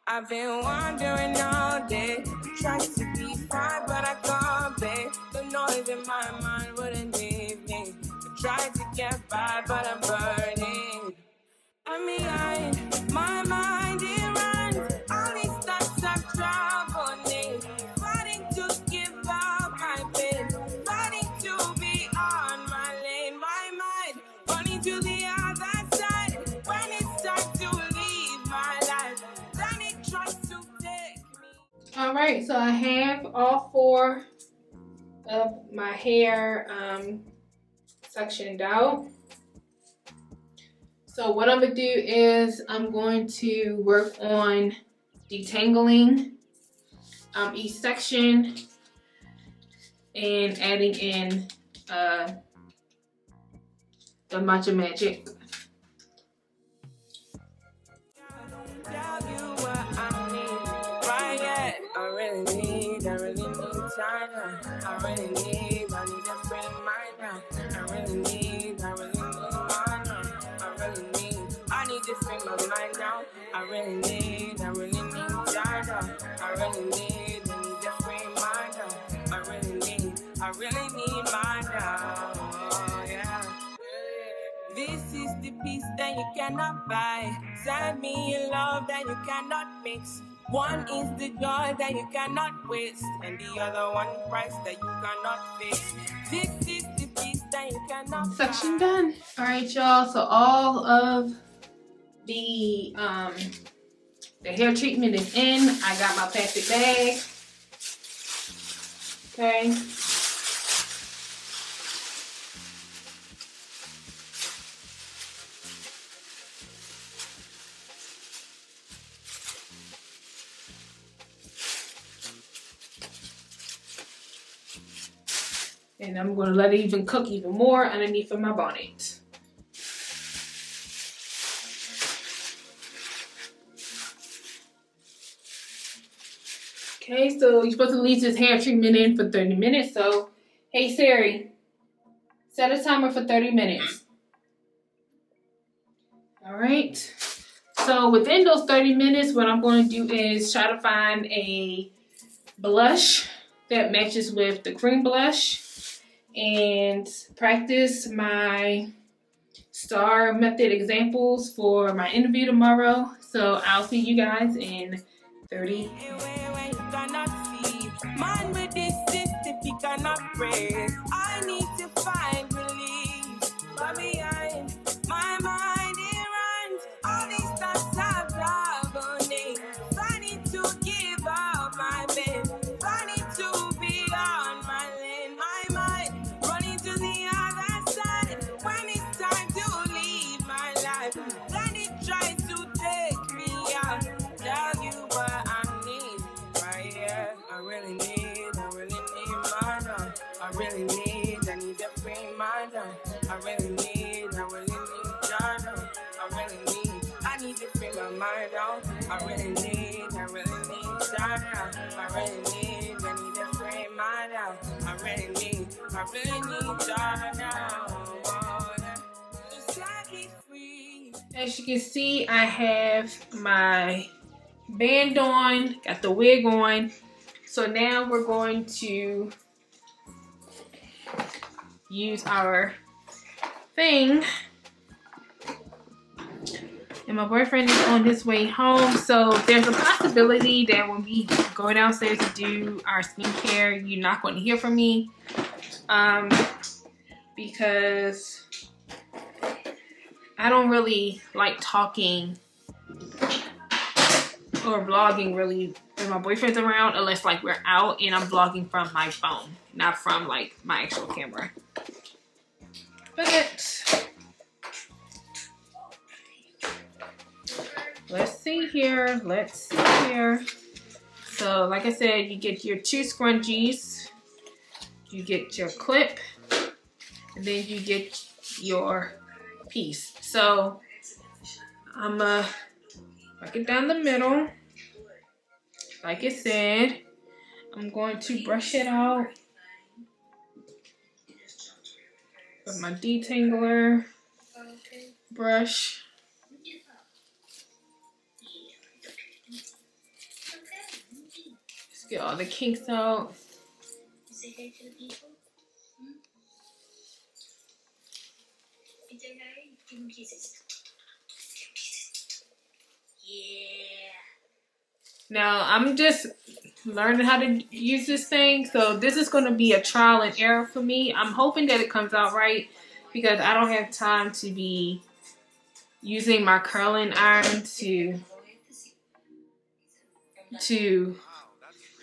I've been wandering all day. Tried to be fine, but I can't be. The noise in my mind wouldn't leave me. I tried to get by, but I'm burning. I'm behind my mind, it runs. All these thoughts are troubling. Fighting to give up my pain. Fighting to be on my lane. My mind running to the other side. When it's time to leave my life, then it tries to take me. Alright, so I have all 4 of my hair sectioned out. So what I'm going to do is I'm going to work on detangling each section and adding in the Matcha Magic. I need this frame of mind now. I really need Jada. I really need this frame mind now. I really need mine now. Oh, yeah. This is the peace that you cannot buy. Send me a love that you cannot mix. One is the joy that you cannot waste, and the other one price that you cannot fix. This is the peace that you cannot Section done. Alright y'all, so all of the hair treatment is in. I got my plastic bag. Okay. And I'm going to let it even cook even more underneath of my bonnet. Okay, so you're supposed to leave this hair treatment in for 30 minutes. So, hey Siri, set a timer for 30 minutes. All right. So within those 30 minutes, what I'm going to do is try to find a blush that matches with the cream blush and practice my star method examples for my interview tomorrow. So I'll see you guys in 30 minutes. Man with this system, he cannot pray. I need to find relief. But behind my mind, it runs. All these thoughts are governing. I need to give up my bed. I need to be on my lane. My mind running to the other side. When it's time to leave my life, then it really need Jordan. I need to free my mind out. I really need Jordan. I need to free my mind out. I really need Jordan. As you can see, I have my band on, got the wig on. So now we're going to use our thing. And my boyfriend is on his way home. So there's a possibility that when we go downstairs to do our skincare, you're not going to hear from me. Because I don't really like talking or vlogging really when my boyfriend's around, unless like we're out and I'm vlogging from my phone, not from like my actual camera. But let's see here. So like I said, you get your 2 scrunchies, you get your clip, and then you get your piece. So I'm gonna work it down the middle. Like I said, I'm going to brush it out with my detangler brush. Just get all the kinks out. Now I'm just learning how to use this thing, so this is going to be a trial and error for me. I'm hoping that it comes out right because I don't have time to be using my curling iron to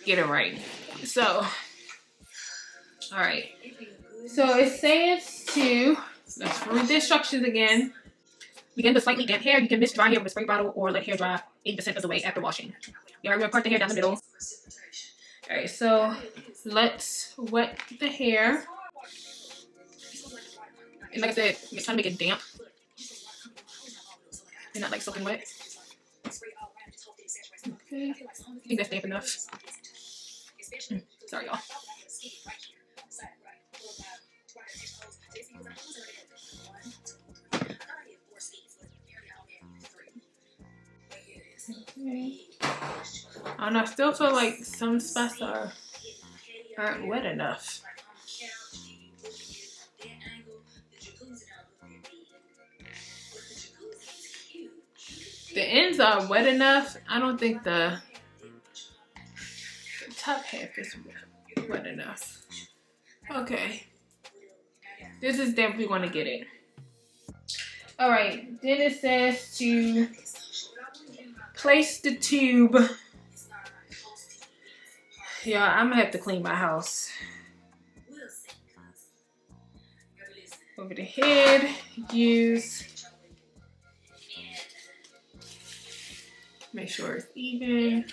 get it right. So, all right. So it says to, let's read the instructions again. Begin with slightly damp hair. You can mist dry hair with a spray bottle or let hair dry 80% of the way after washing. You are going to part the hair down the middle. Alright, so let's wet the hair. And like I said, I'm trying to make it damp and not like soaking wet. Okay, I think that's damp enough. Sorry, y'all. Okay. I don't know, I still feel like some spots aren't wet enough. The ends are wet enough. I don't think the top half is wet enough. Okay. This is definitely going to get it. Alright, then it says to place the tube. Yeah, I'm gonna have to clean my house. Over the head, use. Make sure it's even.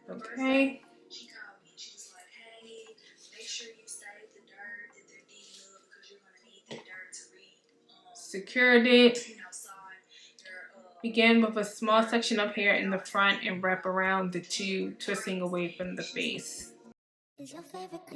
Okay. Secured it. Begin with a small section of hair in the front and wrap around the tube, twisting away from the face. Is your favorite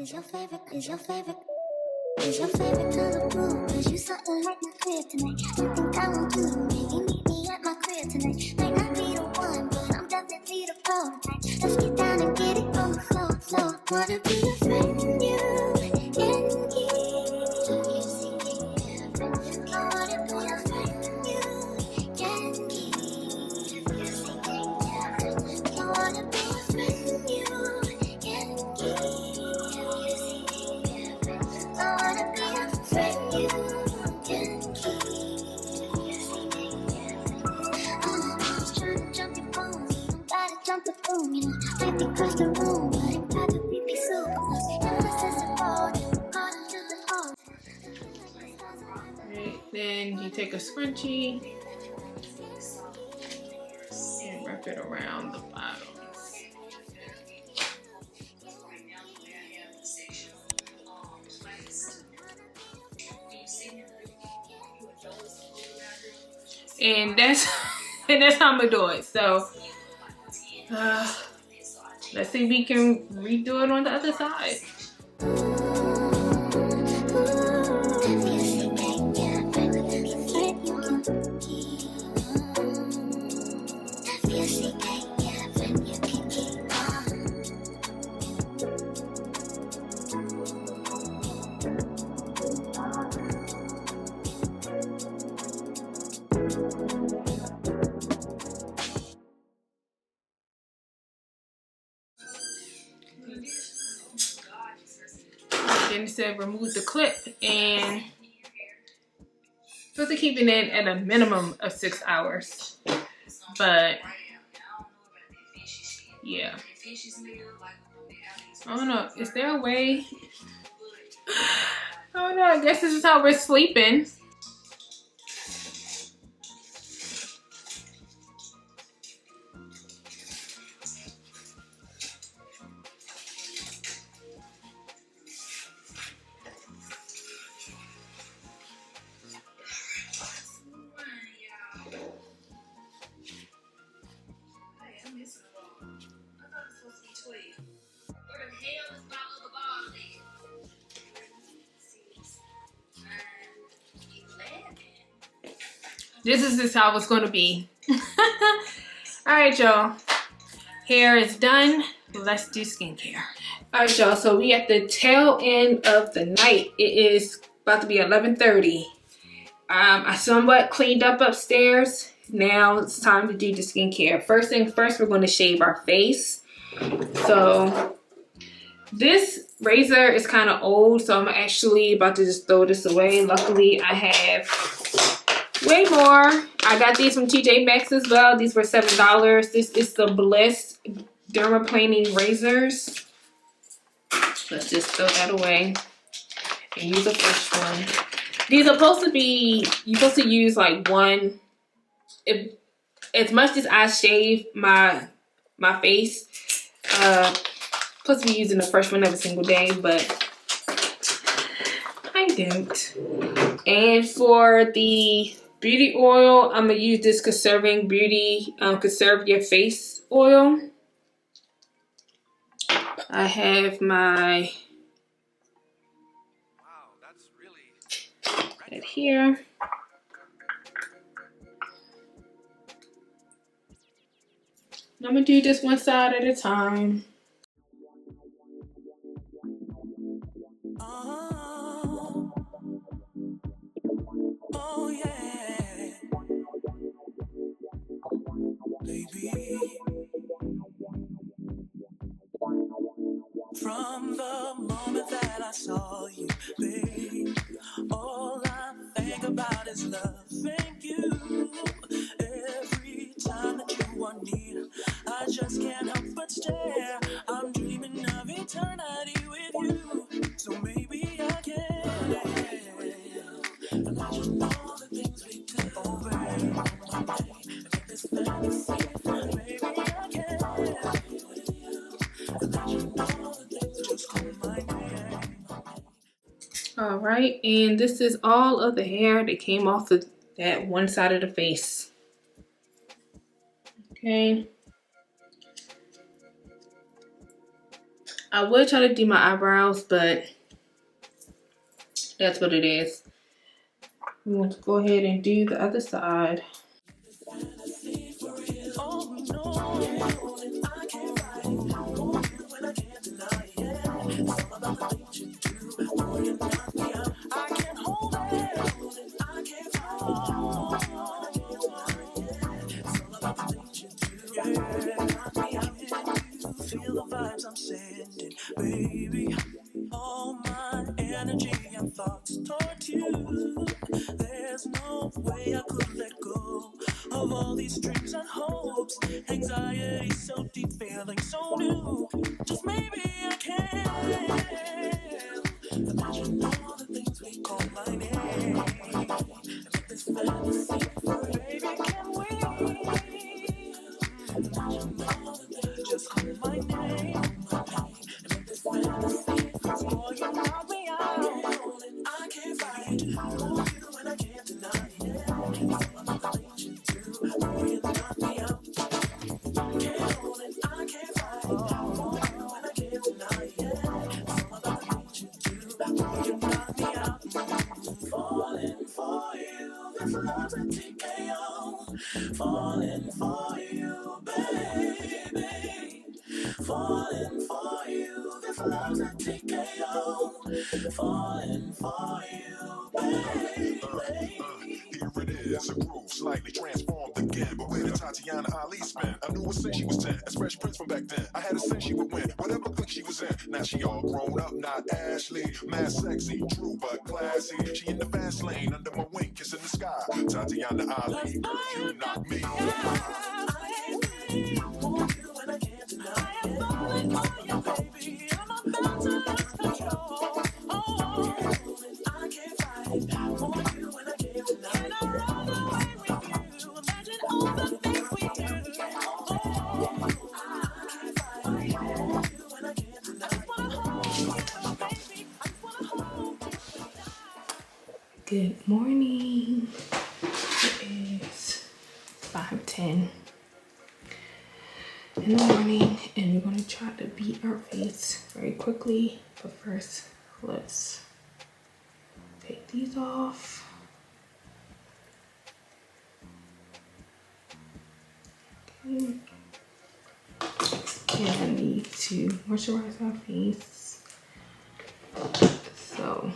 color blue? Cause you something like my crib tonight. You think I want you to meet me at my crib tonight. Might not be the one, but I'm definitely the prototype. Let's get down and get it on the floor. Wanna be a friend in you, and you. I wanna be a friend in you, and you. I wanna be a friend in you, and you. I wanna be a friend you can keep. I'm just trying to jump your phone. Somebody jump the phone, you know. Maybe cross the room, but it probably be so close. then you take a scrunchie and wrap it around the bottom. And that's how I'm gonna do it. So let's see if we can redo it on the other side. Then it said remove the clip, and supposed to keep it in at a minimum of 6 hours. But yeah, I don't know. Is there a way? I don't know. I guess this is how we're sleeping. This is just how it's gonna be. Alright, y'all. Hair is done. Let's do skincare. Alright, y'all. So we at the tail end of the night. It is about to be 11:30. I somewhat cleaned up upstairs. Now it's time to do the skincare. First thing first, we're going to shave our face. So this razor is kind of old, so I'm actually about to just throw this away. Luckily, I have way more. I got these from TJ Maxx as well. These were $7. This is the Bliss dermaplaning razors. Let's just throw that away and use a fresh one. These are supposed to be, you're supposed to use like one. If as much as I shave my face, supposed to be using a fresh one every single day, but I don't. And for the beauty oil, I'm gonna use this Conserving Beauty Conserve Your Face oil. I have my right here. I'm gonna do this one side at a time. Oh yeah, baby. From the moment that I saw you, babe, all I think about is loving you. Every time that you are near, I just can't help but stare. I'm dreaming of eternity with you, so maybe I can imagine all the things we did. Oh babe, make this fantasy, maybe I can imagine all the things just call my name. All right, and this is all of the hair that came off of that one side of the face. Okay. I would try to do my eyebrows, but that's what it is. We want to go ahead and do the other side. Feel the vibes I'm sending, baby. All my energy and thoughts toward you. There's no way I could let go of all these dreams and hopes. Anxiety so deep, feeling so new. Just maybe I can imagine all the things we call my name. Make this Falling for you, baby. Here it is, a groove slightly transformed again. But where did Tatiana Ali spend? I knew her since she was 10, as Fresh Prince from back then. I had a sense she would win, whatever clique she was in. Now she all grown up, not Ashley. Mad sexy, true but classy. She in the fast lane, under my wing, kissing the sky. Tatiana Ali, girl, you knock me. Good morning. It is 5:10 in the morning, and we're gonna try to beat our face very quickly. But first, let's take these off. Okay. And I need to moisturize our face. So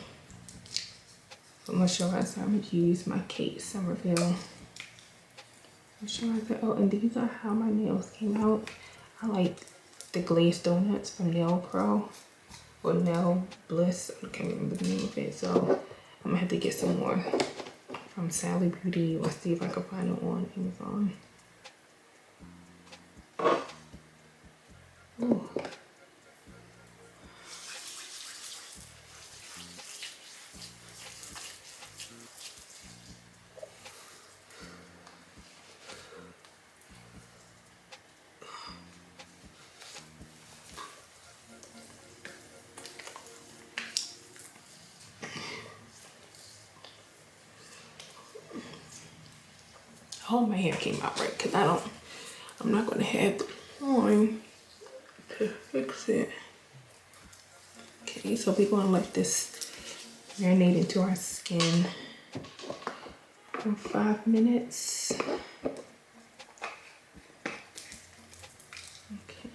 for moisturizer, I'm gonna use my Kate Somerville moisturizer. Oh, and these are how my nails came out. I like the glazed donuts from Nail Pro or Nail Bliss. I can't remember the name of it. So I'm gonna have to get some more from Sally Beauty or see if I can find it on Amazon. Ooh. I hope my hair came out right, because I'm not gonna have the time to fix it. Okay, so we're gonna let this marinate into our skin for 5 minutes. Okay.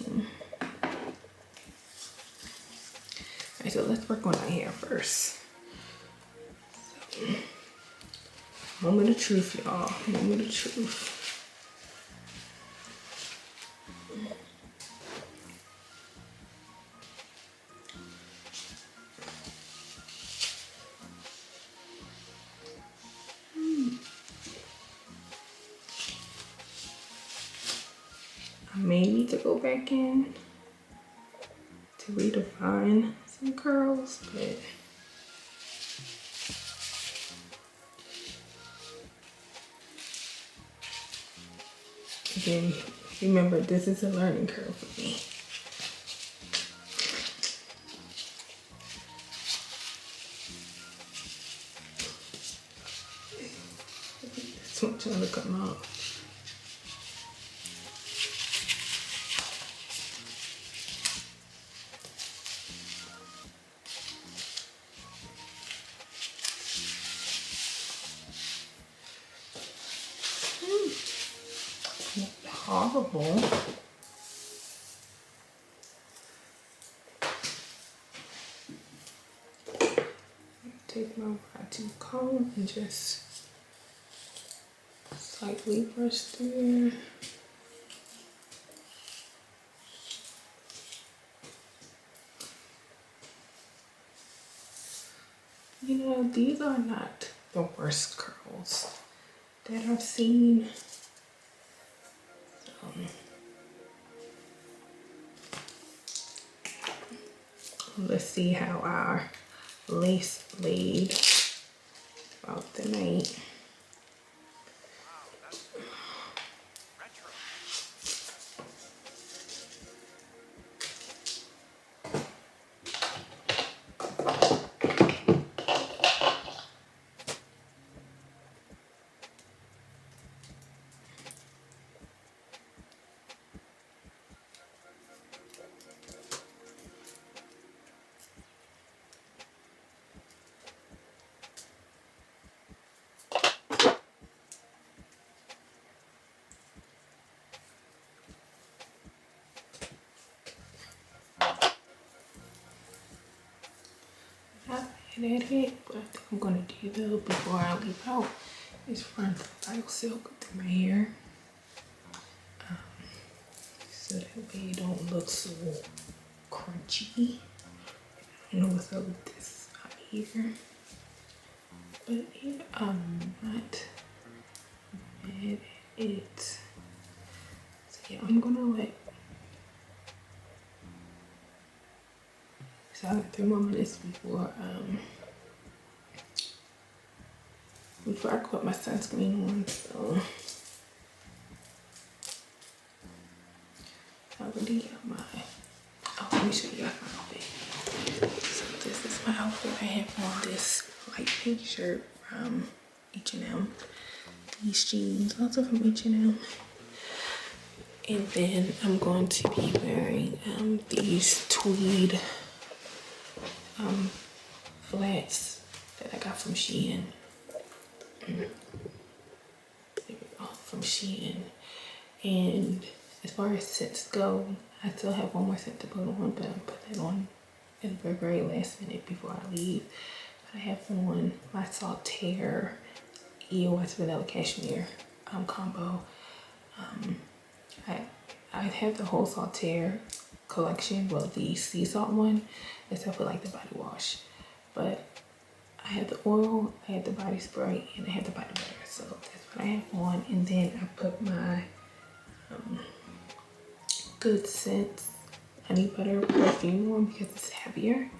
Alright, so let's work on our hair first. Moment of truth, y'all. Moment of truth. I may need to go back in to redefine some curls, but again, remember, this is a learning curve for me. This one trying to come out. Horrible. Take my Y2 comb and just slightly brush through. You know, these are not the worst curls that I've seen. Let's see how our lace laid throughout the night. looking at it, but I think I'm gonna do though before I leave out is run the bio silk through my hair. So that way it don't look so crunchy. I don't know what's up with this out here. But yeah, I'm not mad at it. So yeah, I'm gonna let, so I got 3 more minutes before I put my sunscreen on. So I already got my, oh, let me show you guys my outfit. So this is my outfit. I have on this light pink shirt from H&M. These jeans, also from H&M. And then I'm going to be wearing these tweed flats that I got from Shein. There we go, from Shein. And as far as scents go, I still have one more scent to put on, but I'll put that on at the very last minute before I leave. I have on my Saltaire EOS Vanilla Cashmere combo. I have the whole Saltaire collection, well, the sea salt one, except for like the body wash. But I have the oil, I have the body spray, and I have the body butter. So that's what I have on. And then I put my Good Scents honey butter perfume on because it's heavier.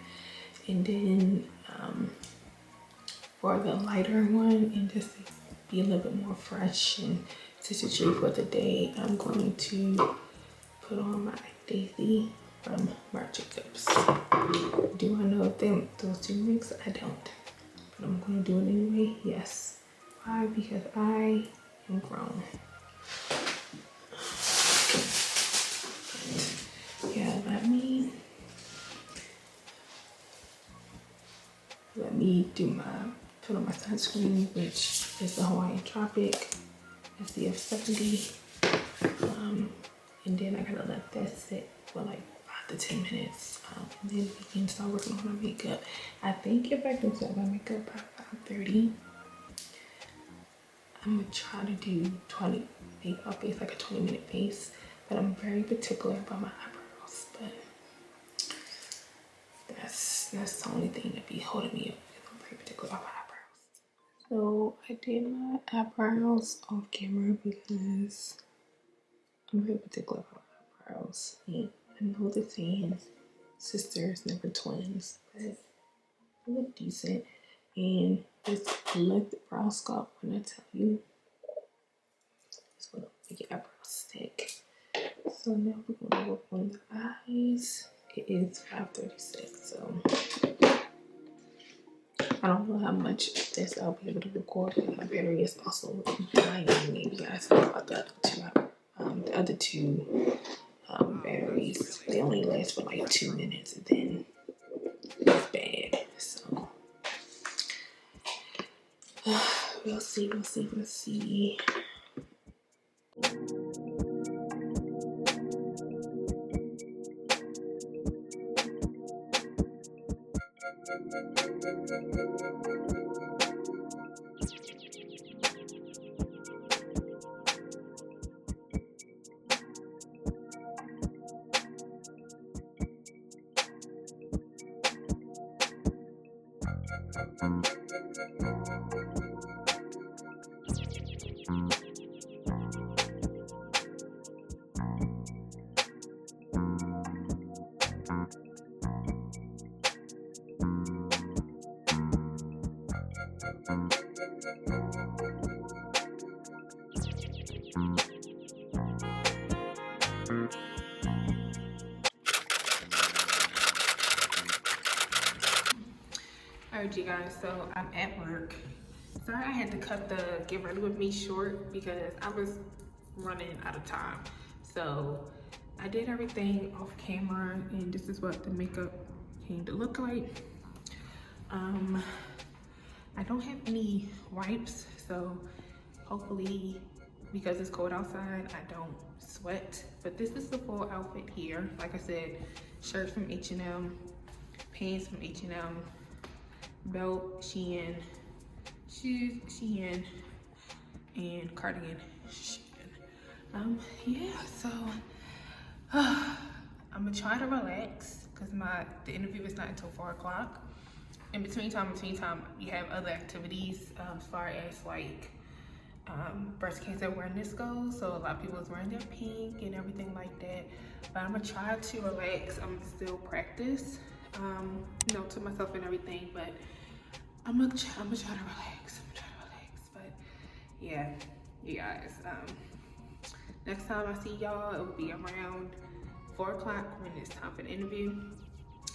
And then for the lighter one, and just to be a little bit more fresh and citrusy for the day, I'm going to put on my Daisy from Marc Jacobs. Do I know if those two mix? I don't. But I'm going to do it anyway. Yes. Why? Because I am grown. But yeah, let me put on my sunscreen, which is the Hawaiian Tropic SPF 70. And then I gotta let that sit for like 5 to 10 minutes. And then we can start working on my makeup. I think if I can start my makeup by 5:30, I'm gonna try to do 20, make my face like a 20-minute face. But I'm very particular about my eyebrows. But that's the only thing that be holding me up. I'm very particular about my eyebrows. So I did my eyebrows off camera because I'm very particular about eyebrows. And I know the saying, sisters never twins, but they look decent. And just let the brow sculpt when I tell you it's gonna make your eyebrows stick. So now we're gonna work on the eyes. It is 5:36, so I don't know how much of this I'll be able to record because my battery is also dying. Maybe guys know about the other two batteries. They only last for like 2 minutes and then it's bad. So we'll see. Alright you guys, so I'm at work. Sorry I had to cut the get ready with me short because I was running out of time. So I did everything off camera and this is what the makeup came to look like. I don't have any wipes, so hopefully because it's cold outside I don't sweat. But this is the full outfit here. Like I said, shirt from H&M, pants from H&M, belt, Shein, shoes, Shein, and cardigan, Shein. Yeah, so I'm gonna try to relax because the interview is not until 4 o'clock. In between time, we have other activities as far as like breast cancer awareness goes. So a lot of people is wearing their pink and everything like that. But I'm gonna try to relax. I'm still practice, you know, to myself and everything. But I'm gonna try to relax. But yeah, you guys. Next time I see y'all, it will be around 4 o'clock when it's time for the interview.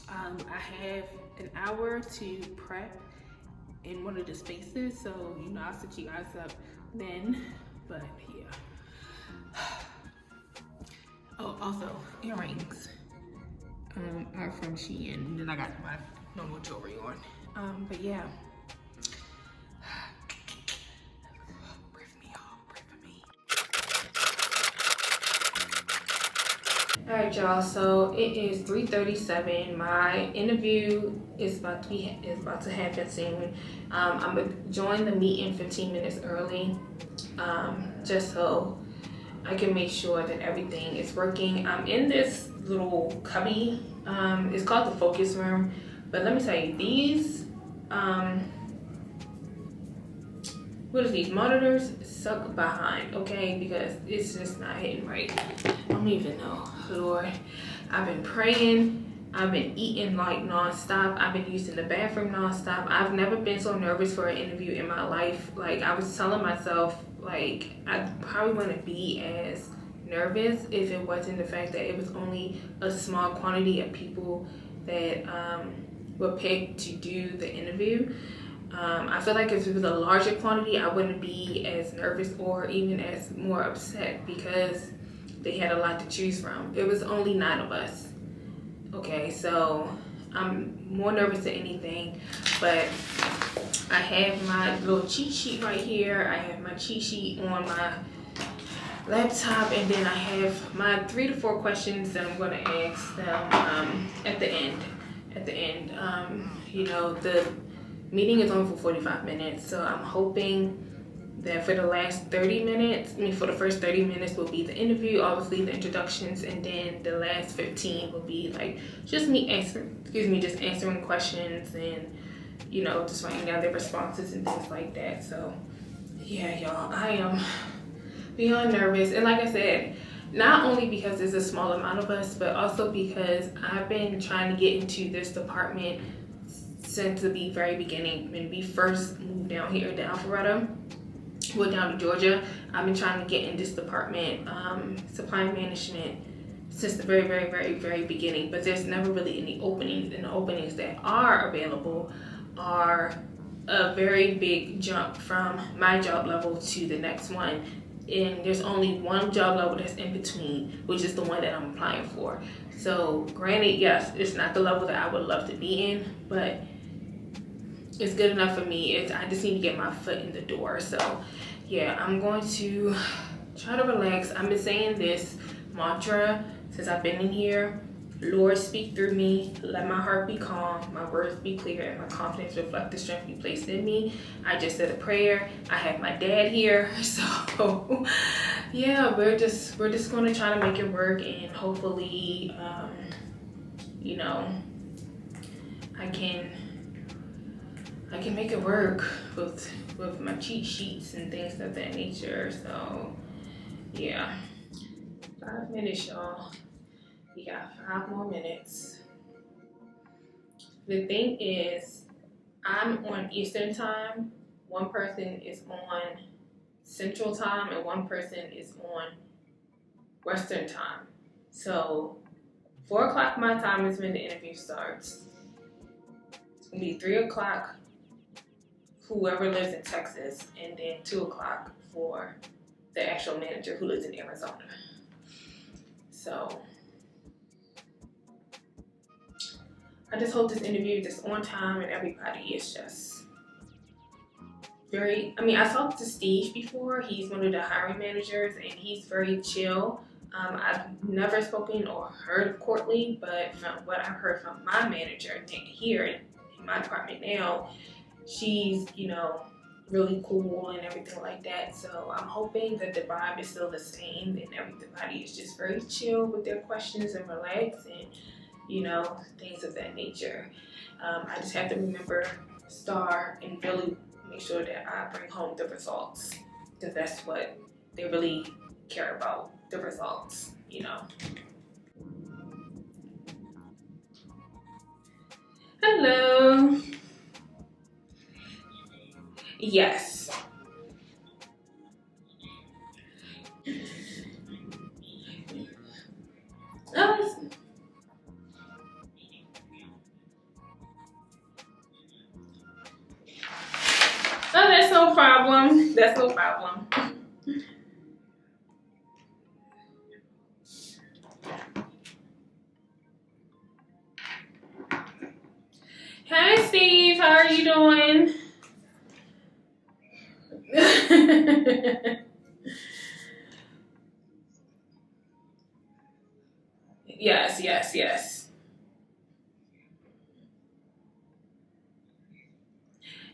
I have an hour to prep in one of the spaces, so you know I'll set you guys up then. But yeah. Oh, also earrings are from Shein, and then I got my normal jewelry on. But yeah. Pray for me, y'all. Pray for me. All right, y'all. So it is 3:37. My interview is about to happen soon. I'm gonna join the meeting 15 minutes early, just so I can make sure that everything is working. I'm in this little cubby. It's called the focus room. But let me tell you, these what is these monitors suck behind, okay? Because it's just not hitting right. I don't even know, Lord. I've been praying. I've been eating like nonstop. I've been using the bathroom nonstop. I've never been so nervous for an interview in my life. Like I was telling myself, like I probably wouldn't be as nervous if it wasn't the fact that it was only a small quantity of people that were picked to do the interview. I feel like if it was a larger quantity, I wouldn't be as nervous or even as more upset because they had a lot to choose from. It was only 9 of us. Okay, so I'm more nervous than anything, but I have my little cheat sheet right here. I have my cheat sheet on my laptop, and then I have my 3 to 4 questions that I'm going to ask them at the end. You know, the meeting is on for 45 minutes, so I'm hoping that for the last 30 minutes, for the first 30 minutes will be the interview, obviously the introductions, and then the last 15 will be like just me answering questions and, you know, just writing down their responses and things like that. So yeah, y'all, I am beyond nervous. And like I said, not only because there's a small amount of us, but also because I've been trying to get into this department since the very beginning. When we first moved down here to Alpharetta, down to Georgia, I've been trying to get in this department, supply management, since the very beginning. But there's never really any openings, and the openings that are available are a very big jump from my job level to the next one. And there's only one job level that's in between, which is the one that I'm applying for. So granted, yes, it's not the level that I would love to be in, but it's good enough for me. I just need to get my foot in the door. So yeah, I'm going to try to relax. I've been saying this mantra since I've been in here. Lord, speak through me. Let my heart be calm, my words be clear, and my confidence reflect the strength you placed in me. I just said a prayer. I have my dad here. So yeah, we're just going to try to make it work, and hopefully, you know, I can make it work with my cheat sheets and things of that nature. So yeah, 5 minutes, y'all. We got 5 more minutes. The thing is, I'm on Eastern time, one person is on Central time, and one person is on Western time. So 4 o'clock my time is when the interview starts. It's gonna be 3 o'clock whoever lives in Texas, and then 2 o'clock for the actual manager who lives in Arizona. So I just hope this interview is just on time and everybody is just I talked to Steve before. He's one of the hiring managers, and he's very chill. I've never spoken or heard of Courtney, but from what I've heard from my manager here in my department now, she's, you know, really cool and everything like that. So I'm hoping that the vibe is still the same and everybody is just very chill with their questions and relax and, you know, things of that nature. I just have to remember STAR and really make sure that I bring home the results, because that's what they really care about, the results, you know. Hello. Yes. Oh, that's no problem. That's no problem. Hey Steve, how are you doing? Yes, yes, yes.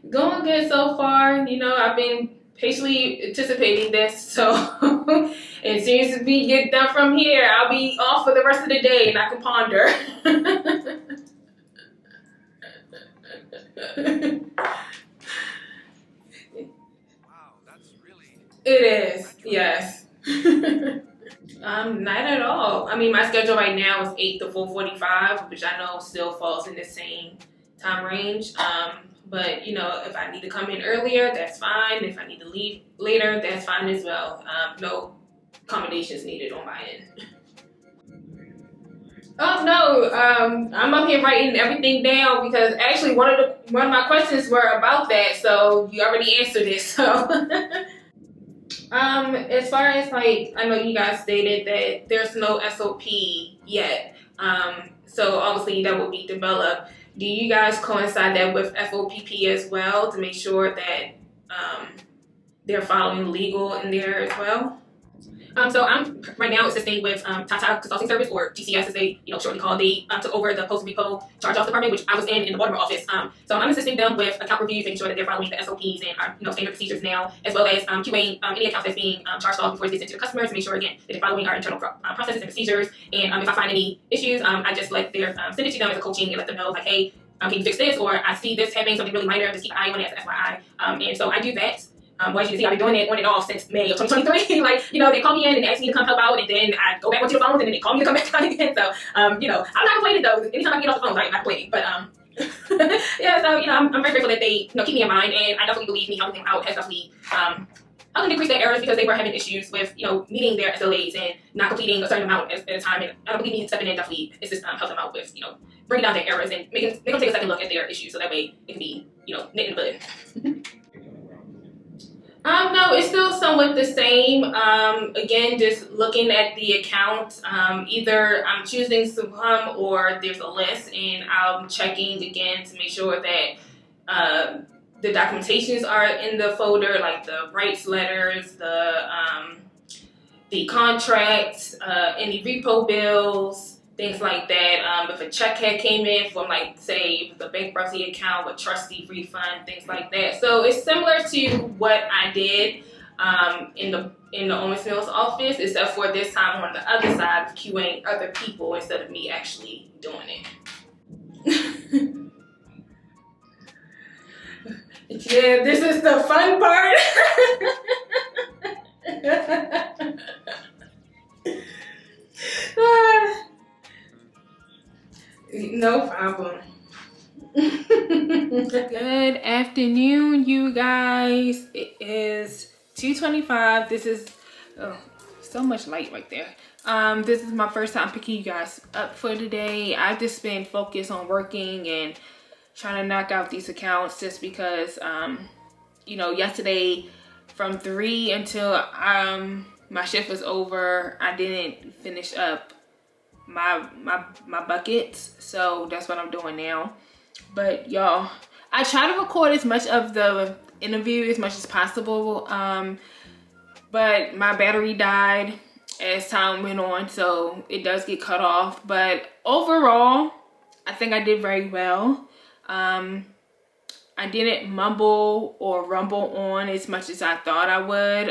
Going good so far. You know, I've been patiently anticipating this, so as soon as we get done from here, I'll be off for the rest of the day and I can ponder. It is, yes. Not at all. I mean, my schedule right now is 8 to 4:45, which I know still falls in the same time range. But you know, if I need to come in earlier, that's fine. If I need to leave later, that's fine as well. No accommodations needed on my end. Oh no, I'm up here writing everything down because actually one of my questions were about that, so you already answered it. So. As far as like, I know you guys stated that there's no SOP yet. So obviously that will be developed. Do you guys coincide that with FOPP as well to make sure that they're following legal in there as well? So I'm right now assisting with Tata Consulting Service, or TCS as they shortly call. They took over the post repo charge off department, which I was in the Baltimore office. So I'm assisting them with account reviews, making sure that they're following the SOPs and our standard procedures now, as well as QAing any accounts that's being charged off before it gets sent to the customers to make sure again that they're following our internal processes and procedures. And if I find any issues, I just let their send it to them as a coaching and let them know like, hey, can you fix this, or I see this happening, something really minor, just keep an eye on it as FYI. And so I do that. Well, as you can see, I've been doing it on and off since May of 2023. Like, they call me in and ask me to come help out, and then I go back onto the phones, and then they call me to come back on again. So, I'm not complaining though. Anytime I get off the phone, I'm not complaining. But, yeah, so, I'm very grateful that they, keep me in mind, and I definitely believe me helping them out has definitely, helped them decrease their errors because they were having issues with, meeting their SLAs and not completing a certain amount at a time. And I don't believe me stepping in definitely assist help them out with, bringing down their errors and make them take a second look at their issues so that way it can be, nit in the bud. No, it's still somewhat the same. Again, just looking at the account, either I'm choosing some or there's a list, and I'm checking again to make sure that the documentations are in the folder, like the rights letters, the contracts, any repo bills, things like that. If a check had came in from, like, say, the bankruptcy account with trustee refund, things like that. So it's similar to what I did in the Owens Mills office, except for this time on the other side of QAing other people instead of me actually doing it. Yeah, this is the fun part. No problem. Good afternoon, you guys. It is 2:25. This is so much light right there. This is my first time picking you guys up for today. I've just been focused on working and trying to knock out these accounts just because yesterday from 3 until my shift was over, I didn't finish up my buckets, so that's what I'm doing now. But y'all, I try to record as much of the interview as much as possible, but my battery died as time went on, so it does get cut off. But overall, I think I did very well. I didn't mumble or rumble on as much as I thought I would.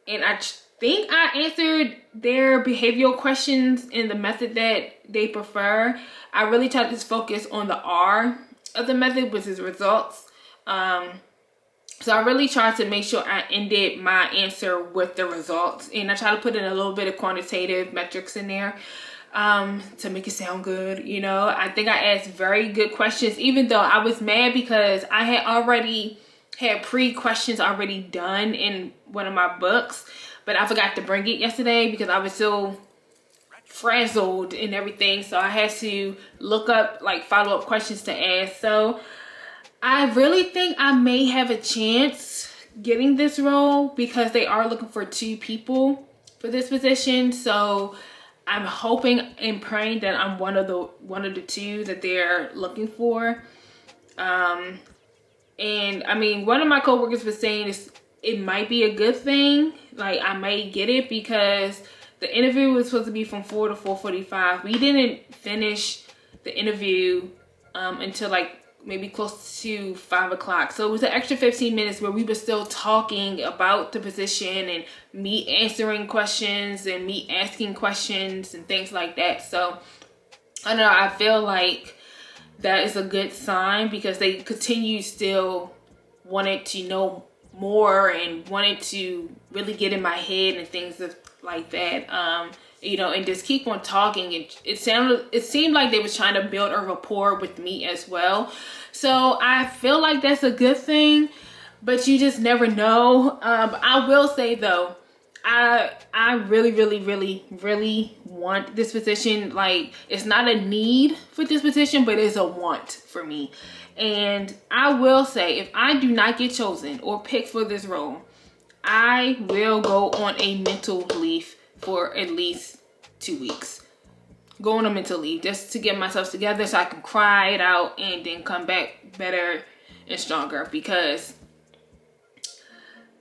And I think I answered their behavioral questions in the method that they prefer. I really tried to just focus on the R of the method, which is results. So I really tried to make sure I ended my answer with the results. And I try to put in a little bit of quantitative metrics in there to make it sound good. You know, I think I asked very good questions, even though I was mad because I had already had pre-questions already done in one of my books, but I forgot to bring it yesterday because I was so frazzled and everything. So I had to look up like follow-up questions to ask. So I really think I may have a chance getting this role because they are looking for 2 people for this position. So I'm hoping and praying that I'm one of the 2 that they're looking for. And I mean, one of my coworkers was saying it might be a good thing. Like I may get it because the interview was supposed to be from 4 to 4:45. We didn't finish the interview until like maybe close to 5 o'clock. So it was an extra 15 minutes where we were still talking about the position and me answering questions and me asking questions and things like that. So I don't know, I feel like that is a good sign because they continue still wanted to know more and wanted to really get in my head and things like that. You know, and just keep on talking. And it seemed like they were trying to build a rapport with me as well. So I feel like that's a good thing, but you just never know. I will say though, I really want this position. Like it's not a need for this position, but it's a want for me. And I will say if I do not get chosen or picked for this role, I will go on a mental leave for at least 2 weeks. Go on a mental leave just to get myself together so I can cry it out and then come back better and stronger, because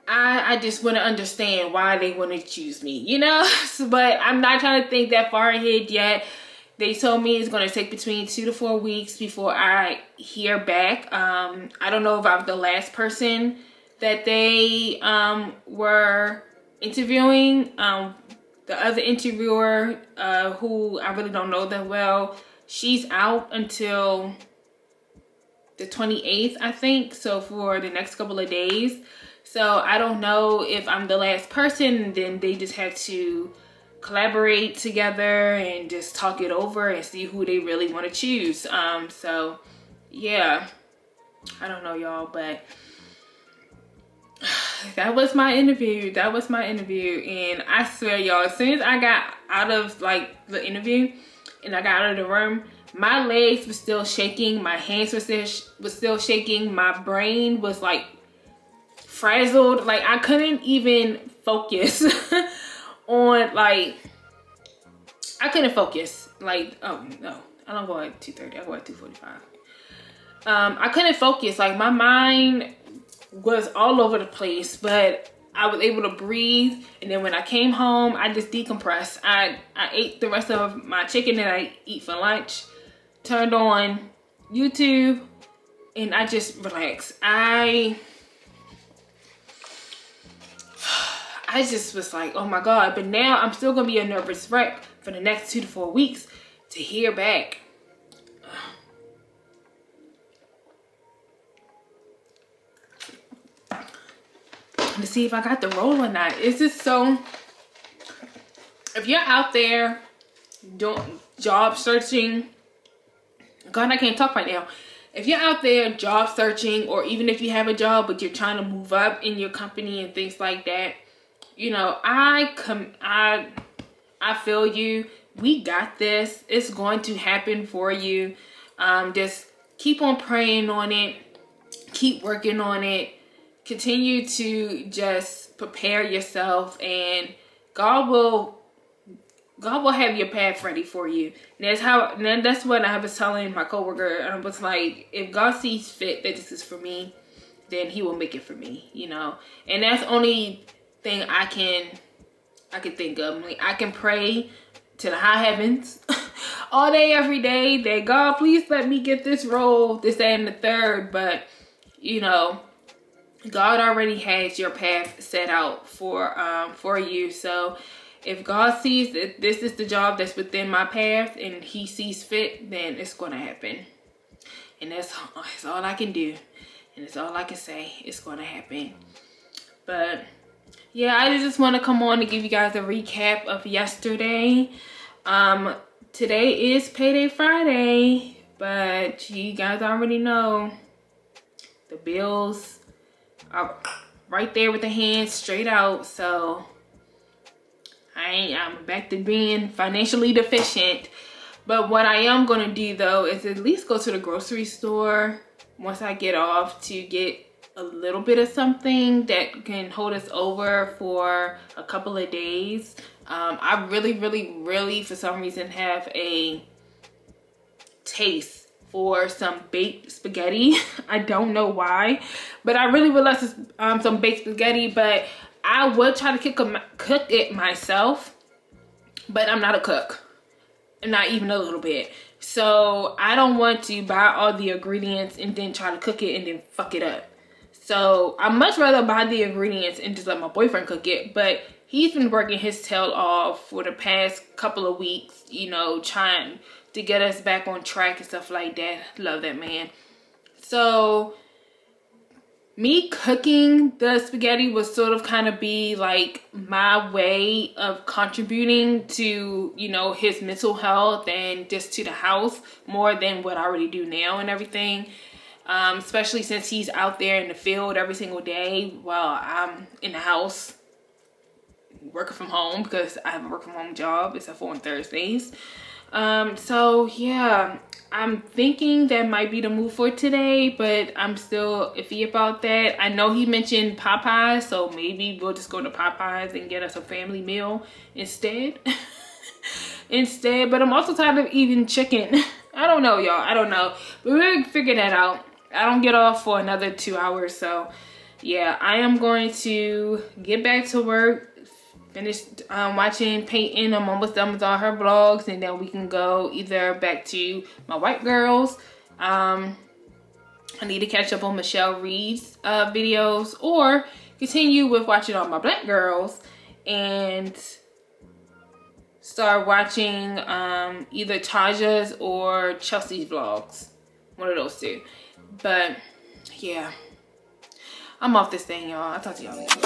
I just want to understand why they want to choose me, you know? But I'm not trying to think that far ahead yet. They told me it's going to take between 2 to 4 weeks before I hear back. I don't know if I'm the last person that they were interviewing. The other interviewer, who I really don't know that well, she's out until the 28th, I think. So for the next couple of days. So I don't know if I'm the last person, then they just have to collaborate together and just talk it over and see who they really want to choose. So yeah, I don't know y'all, but that was my interview. And I swear y'all, as soon as I got out of like the interview and I got out of the room, my legs were still shaking, my hands were still shaking, my brain was like frazzled. Like I couldn't even focus on like, I couldn't focus. Like, oh no, I don't go at 2:30, I go at 2:45. I couldn't focus. Like my mind was all over the place, but I was able to breathe. And then when I came home, I just decompressed. I ate the rest of my chicken that I eat for lunch, turned on YouTube, and I just relaxed. I just was like, oh my God. But now I'm still gonna be a nervous wreck for the next 2 to 4 weeks to hear back. To see if I got the role or not. It's just so, if you're out there doing job searching, God, I can't talk right now. If you're out there job searching, or even if you have a job but you're trying to move up in your company and things like that, you know, I feel you. We got this. It's going to happen for you. Just keep on praying on it. Keep working on it. Continue to just prepare yourself, and God will have your path ready for you. And that's what I was telling my coworker. I was like, if God sees fit that this is for me, then He will make it for me, you know. And that's the only thing I can think of. Like, I can pray to the high heavens all day, every day, that God, please let me get this role, this, that, and the third. But, you know, God already has your path set out for you. So if God sees that this is the job that's within my path and he sees fit, then it's going to happen. And that's all I can do. And it's all I can say. It's going to happen. But yeah, I just want to come on and give you guys a recap of yesterday. Today is Payday Friday, but you guys already know the bills are right there with the hands straight out. So I'm back to being financially deficient. But what I am going to do though is at least go to the grocery store once I get off to get a little bit of something that can hold us over for a couple of days. I really for some reason have a taste for some baked spaghetti. I don't know why, but I really would love some baked spaghetti. But I would try to cook it myself, but I'm not a cook, not even a little bit. So I don't want to buy all the ingredients and then try to cook it and then fuck it up. So I much rather buy the ingredients and just let my boyfriend cook it. But he's been working his tail off for the past couple of weeks, you know, trying to get us back on track and stuff like that. Love that man. So me cooking the spaghetti would sort of kind of be like my way of contributing to, you know, his mental health and just to the house more than what I already do now and everything. Especially since he's out there in the field every single day while I'm in the house working from home, because I have a work from home job except for on Thursdays. So yeah, I'm thinking that might be the move for today, but I'm still iffy about that. I know he mentioned Popeyes, so maybe we'll just go to Popeyes and get us a family meal instead. But I'm also tired of eating chicken. I don't know, y'all. I don't know. But we'll figure that out. I don't get off for another 2 hours, so yeah, I am going to get back to work, finish watching Peyton. I'm almost done with all her vlogs, and then we can go either back to my white girls. I need to catch up on Michelle Reed's videos, or continue with watching all my black girls and start watching either Taja's or Chelsea's vlogs. One of those two. But yeah, I'm off this thing, y'all. I'll talk to y'all later.